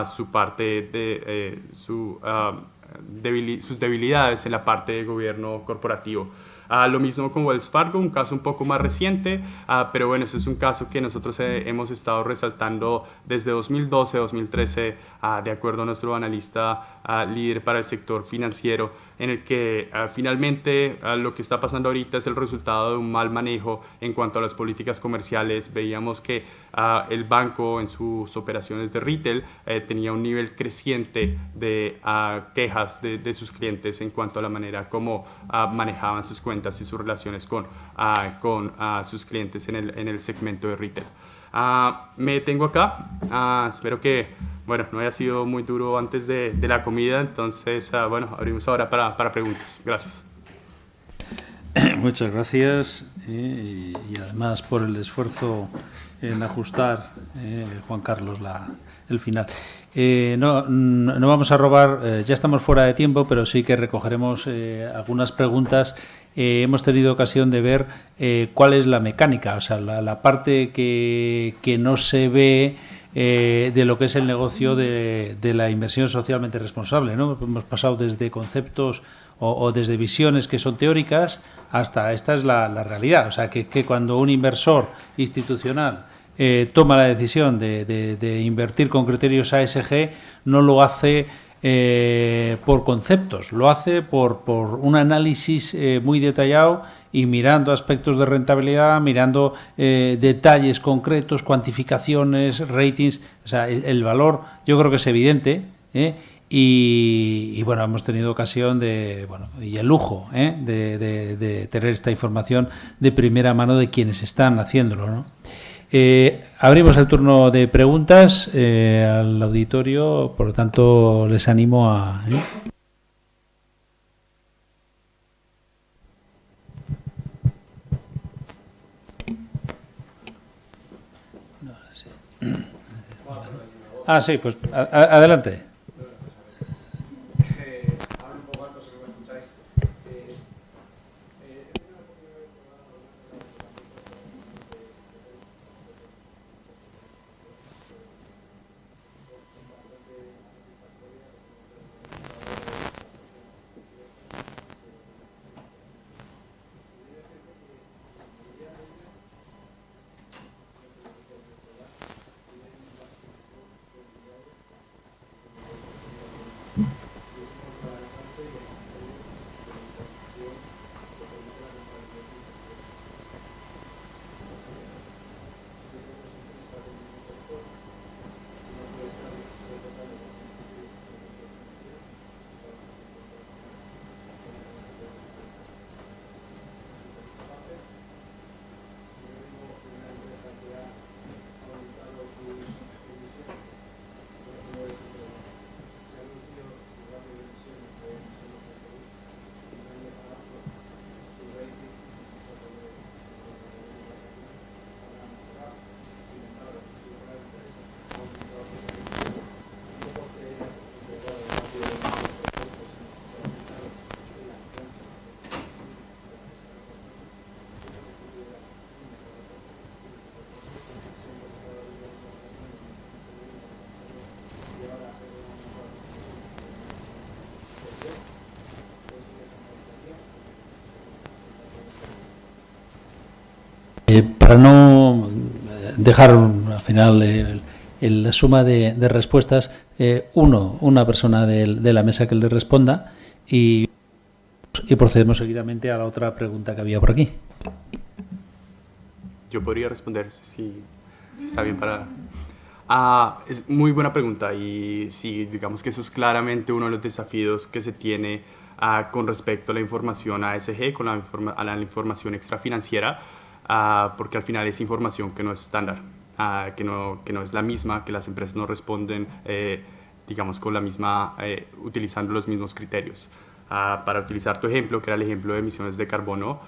su parte de sus debilidades en la parte de gobierno corporativo. Lo mismo con Wells Fargo, un caso un poco más reciente, pero bueno, este es un caso que nosotros hemos estado resaltando desde 2012-2013, de acuerdo a nuestro analista líder para el sector financiero, en el que finalmente lo que está pasando ahorita es el resultado de un mal manejo en cuanto a las políticas comerciales. Veíamos que el banco en sus operaciones de retail tenía un nivel creciente de quejas de sus clientes en cuanto a la manera como manejaban sus cuentas y sus relaciones con sus clientes en el segmento de retail. Me detengo acá. Espero que no haya sido muy duro antes de la comida. Entonces, abrimos ahora para preguntas. Gracias. Muchas gracias y además por el esfuerzo en ajustar, Juan Carlos, el final. No vamos a robar, ya estamos fuera de tiempo, pero sí que recogeremos algunas preguntas. Hemos tenido ocasión de ver cuál es la mecánica, o sea, la parte que no se ve de lo que es el negocio de la inversión socialmente responsable, ¿no? Hemos pasado desde conceptos o desde visiones que son teóricas hasta esta es la realidad. O sea, que cuando un inversor institucional toma la decisión de invertir con criterios ASG, no lo hace por conceptos, lo hace por un análisis muy detallado y mirando aspectos de rentabilidad, mirando detalles concretos, cuantificaciones, ratings. O sea, el valor yo creo que es evidente, y bueno, hemos tenido ocasión y el lujo de tener esta información de primera mano de quienes están haciéndolo, ¿no? Abrimos el turno de preguntas al auditorio, por lo tanto les animo a... sí, pues adelante. Para no dejar al final la suma de respuestas, una persona de la mesa que le responda y procedemos seguidamente a la otra pregunta que había por aquí. Yo podría responder si está bien para... es muy buena pregunta y sí, digamos que eso es claramente uno de los desafíos que se tiene con respecto a la información ASG, a la información extrafinanciera, porque al final es información que no es estándar, que no es la misma, que las empresas no responden, digamos, con la misma, utilizando los mismos criterios. Para utilizar tu ejemplo, que era el ejemplo de emisiones de carbono,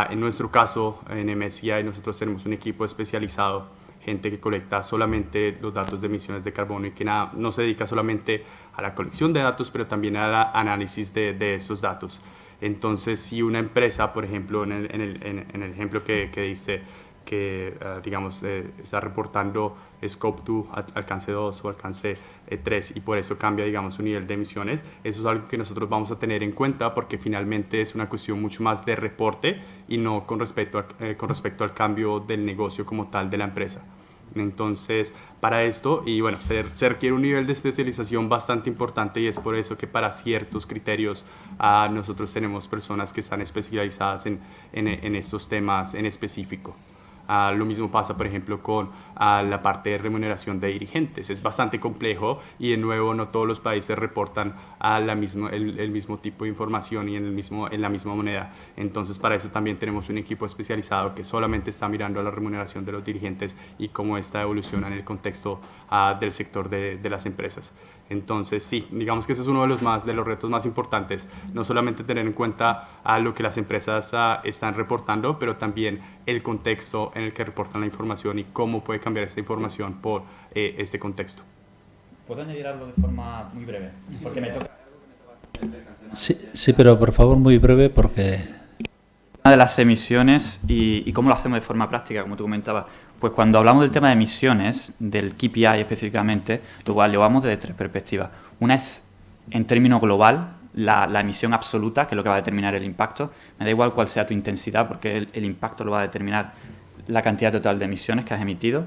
en nuestro caso, en MSCI, nosotros tenemos un equipo especializado, gente que colecta solamente los datos de emisiones de carbono y que no se dedica solamente a la colección de datos, pero también al análisis de esos datos. Entonces, si una empresa, por ejemplo, en el ejemplo que diste, que digamos está reportando Scope 2, alcance 2 o alcance 3 y por eso cambia, digamos, su nivel de emisiones, eso es algo que nosotros vamos a tener en cuenta porque finalmente es una cuestión mucho más de reporte y no con respecto al cambio del negocio como tal de la empresa. Entonces, para esto, y bueno, se requiere un nivel de especialización bastante importante y es por eso que para ciertos criterios nosotros tenemos personas que están especializadas en estos temas en específico. Lo mismo pasa, por ejemplo, con la parte de remuneración de dirigentes. Es bastante complejo y, de nuevo, no todos los países reportan el mismo tipo de información y en la misma moneda. Entonces, para eso también tenemos un equipo especializado que solamente está mirando a la remuneración de los dirigentes y cómo esta evoluciona en el contexto del sector de las empresas. Entonces, sí, digamos que ese es uno de los retos más importantes, no solamente tener en cuenta a lo que las empresas están reportando, pero también el contexto en el que reportan la información y cómo puede cambiar esta información por este contexto. ¿Puedo añadir algo de forma muy breve? Porque me toca... Sí, pero por favor muy breve porque... Una de las emisiones y cómo lo hacemos de forma práctica, como tú comentabas. Pues cuando hablamos del tema de emisiones, del KPI específicamente, lo llevamos desde 3 perspectivas. Una es, en términos global, la emisión absoluta, que es lo que va a determinar el impacto. Me da igual cuál sea tu intensidad, porque el impacto lo va a determinar la cantidad total de emisiones que has emitido.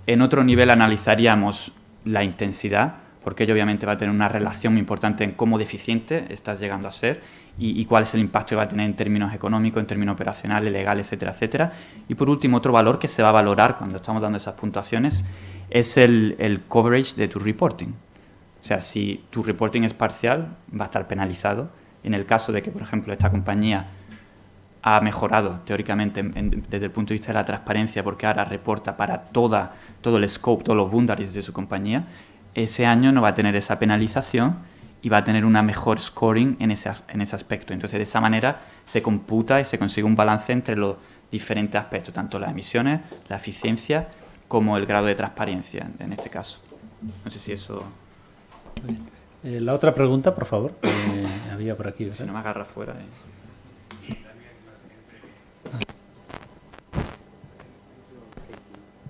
En otro nivel analizaríamos la intensidad, porque ello obviamente va a tener una relación muy importante en cómo deficiente estás llegando a ser y cuál es el impacto que va a tener en términos económicos, en términos operacionales, legales, etcétera, etcétera. Y por último, otro valor que se va a valorar cuando estamos dando esas puntuaciones es el coverage de tu reporting. O sea, si tu reporting es parcial, va a estar penalizado. En el caso de que, por ejemplo, esta compañía ha mejorado teóricamente desde el punto de vista de la transparencia, porque ahora reporta para todo el scope, todos los boundaries de su compañía, ese año no va a tener esa penalización y va a tener una mejor scoring en ese aspecto. Entonces, de esa manera se computa y se consigue un balance entre los diferentes aspectos, tanto las emisiones, la eficiencia, como el grado de transparencia, en este caso. No sé si eso... la otra pregunta, por favor, había por aquí, ¿verdad? Si no me agarra fuera...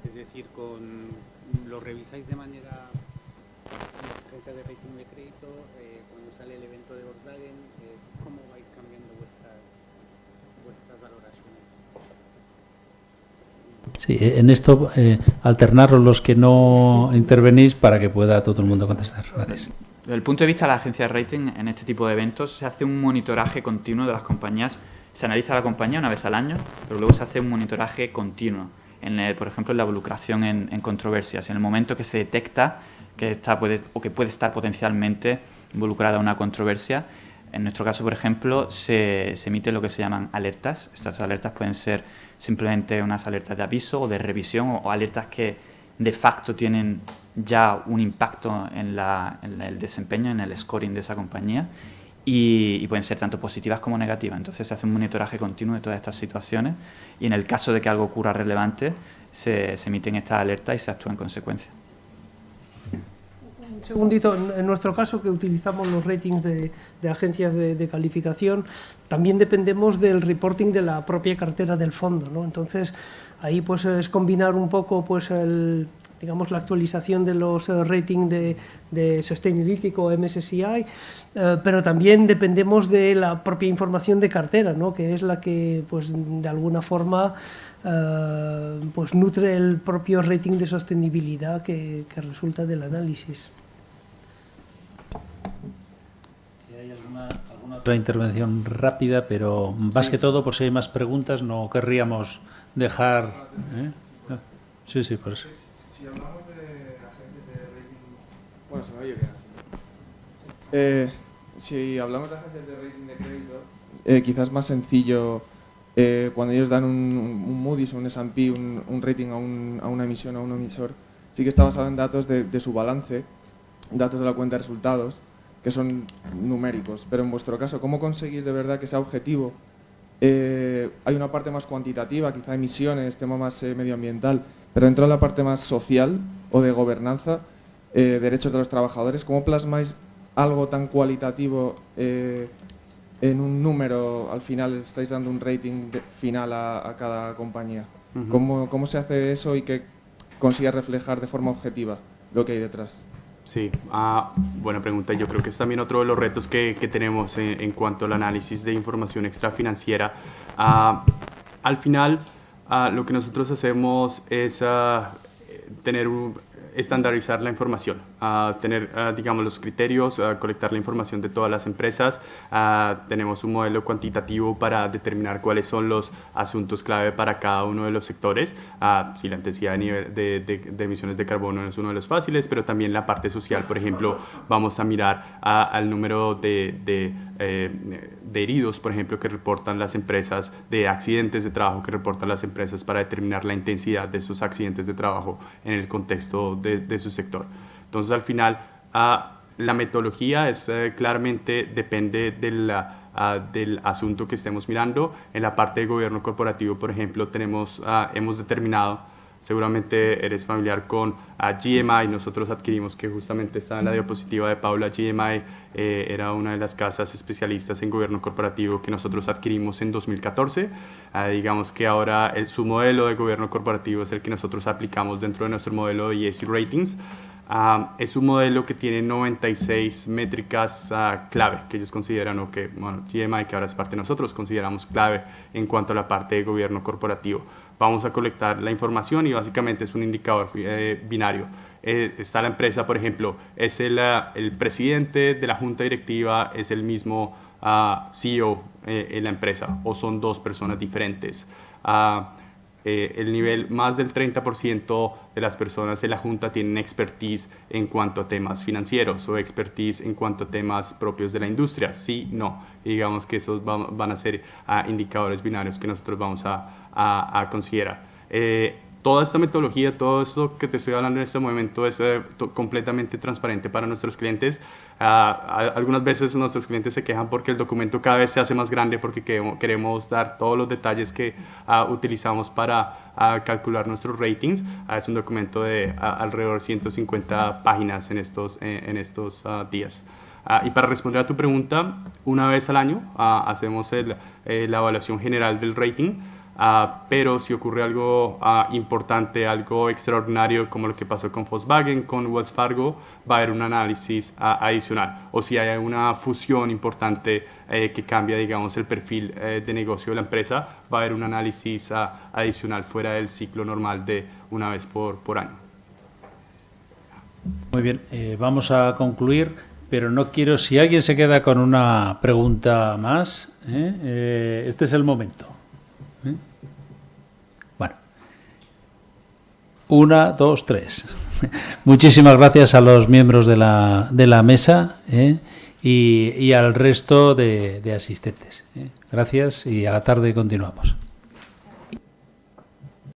Es decir, lo revisáis de manera agencia de rating de crédito, cuando sale el evento de Volkswagen, ¿cómo vais cambiando vuestras valoraciones? Sí, en esto alternaros los que no intervenís para que pueda todo el mundo contestar. Gracias. Desde el punto de vista de la agencia de rating, en este tipo de eventos se hace un monitoraje continuo de las compañías. Se analiza la compañía una vez al año, pero luego se hace un monitoraje continuo. Por ejemplo, en la involucración en controversias. En el momento que se detecta que puede estar potencialmente involucrada una controversia, en nuestro caso, por ejemplo, se emiten lo que se llaman alertas. Estas alertas pueden ser simplemente unas alertas de aviso o de revisión o alertas que de facto tienen ya un impacto en el desempeño, en el scoring de esa compañía y pueden ser tanto positivas como negativas. Entonces se hace un monitoraje continuo de todas estas situaciones y en el caso de que algo ocurra relevante se emiten estas alertas y se actúa en consecuencia. Un segundito, en nuestro caso que utilizamos los ratings de agencias de calificación, también dependemos del reporting de la propia cartera del fondo, ¿no? Entonces ahí pues es combinar un poco pues digamos la actualización de los ratings de Sustainalytics o MSCI, pero también dependemos de la propia información de cartera, ¿no? Que es la que pues de alguna forma pues nutre el propio rating de sostenibilidad que resulta del análisis. Si hay alguna otra intervención rápida, pero más que todo, por si hay más preguntas, no querríamos dejar... Sí, por eso. Si hablamos de agentes de rating... Bueno, se me oye bien así. Si hablamos de agentes de rating de crédito, quizás más sencillo cuando ellos dan un Moody's o un S&P, un rating a una emisión, a un emisor, sí que está basado en datos de su balance, datos de la cuenta de resultados, que son numéricos. Pero en vuestro caso, ¿cómo conseguís de verdad que sea objetivo? Hay una parte más cuantitativa, quizá emisiones, tema más medioambiental, pero dentro de la parte más social o de gobernanza, derechos de los trabajadores, ¿cómo plasmáis algo tan cualitativo en un número? Al final estáis dando un rating final a cada compañía. ¿Cómo se hace eso y que consiga reflejar de forma objetiva lo que hay detrás? Sí, buena pregunta. Yo creo que es también otro de los retos que tenemos en cuanto al análisis de información extrafinanciera. Al final, lo que nosotros hacemos es estandarizar la información, tener, digamos, los criterios, colectar la información de todas las empresas. Tenemos un modelo cuantitativo para determinar cuáles son los asuntos clave para cada uno de los sectores. Si la intensidad de emisiones de carbono es uno de los fáciles, pero también la parte social, por ejemplo, vamos a mirar al número de heridos, por ejemplo, que reportan las empresas, de accidentes de trabajo que reportan las empresas para determinar la intensidad de esos accidentes de trabajo en el contexto de su sector. Entonces, al final, la metodología es claramente depende del asunto que estemos mirando. En la parte de gobierno corporativo, por ejemplo, hemos determinado, seguramente eres familiar con GMI, nosotros adquirimos, que justamente está en la diapositiva de Paula, GMI era una de las casas especialistas en gobierno corporativo que nosotros adquirimos en 2014. Digamos que ahora su modelo de gobierno corporativo es el que nosotros aplicamos dentro de nuestro modelo de ESG Ratings. Es un modelo que tiene 96 métricas clave que ellos consideran, o que GMI, que ahora es parte de nosotros, consideramos clave en cuanto a la parte de gobierno corporativo. Vamos a colectar la información y básicamente es un indicador binario. Está la empresa, por ejemplo, es el presidente de la junta directiva, es el mismo CEO en la empresa, o son dos personas diferentes. El nivel, más del 30% de las personas de la junta tienen expertise en cuanto a temas financieros o expertise en cuanto a temas propios de la industria. Sí, no. Y digamos que esos van a ser indicadores binarios que nosotros vamos a considerar. Toda esta metodología, todo esto que te estoy hablando en este momento es completamente transparente para nuestros clientes. Algunas veces nuestros clientes se quejan porque el documento cada vez se hace más grande porque queremos dar todos los detalles que utilizamos para calcular nuestros ratings. Es un documento de alrededor de 150 páginas en estos días. Y para responder a tu pregunta, una vez al año hacemos la evaluación general del rating. Pero si ocurre algo importante, algo extraordinario, como lo que pasó con Volkswagen, con Wells Fargo, va a haber un análisis adicional. O si hay una fusión importante que cambia, digamos, el perfil de negocio de la empresa, va a haber un análisis adicional fuera del ciclo normal de una vez por año. Muy bien, vamos a concluir, pero no quiero, si alguien se queda con una pregunta más, este es el momento. Bueno, 1, 2, 3. Muchísimas gracias a los miembros de la mesa y al resto de asistentes. Gracias y a la tarde continuamos.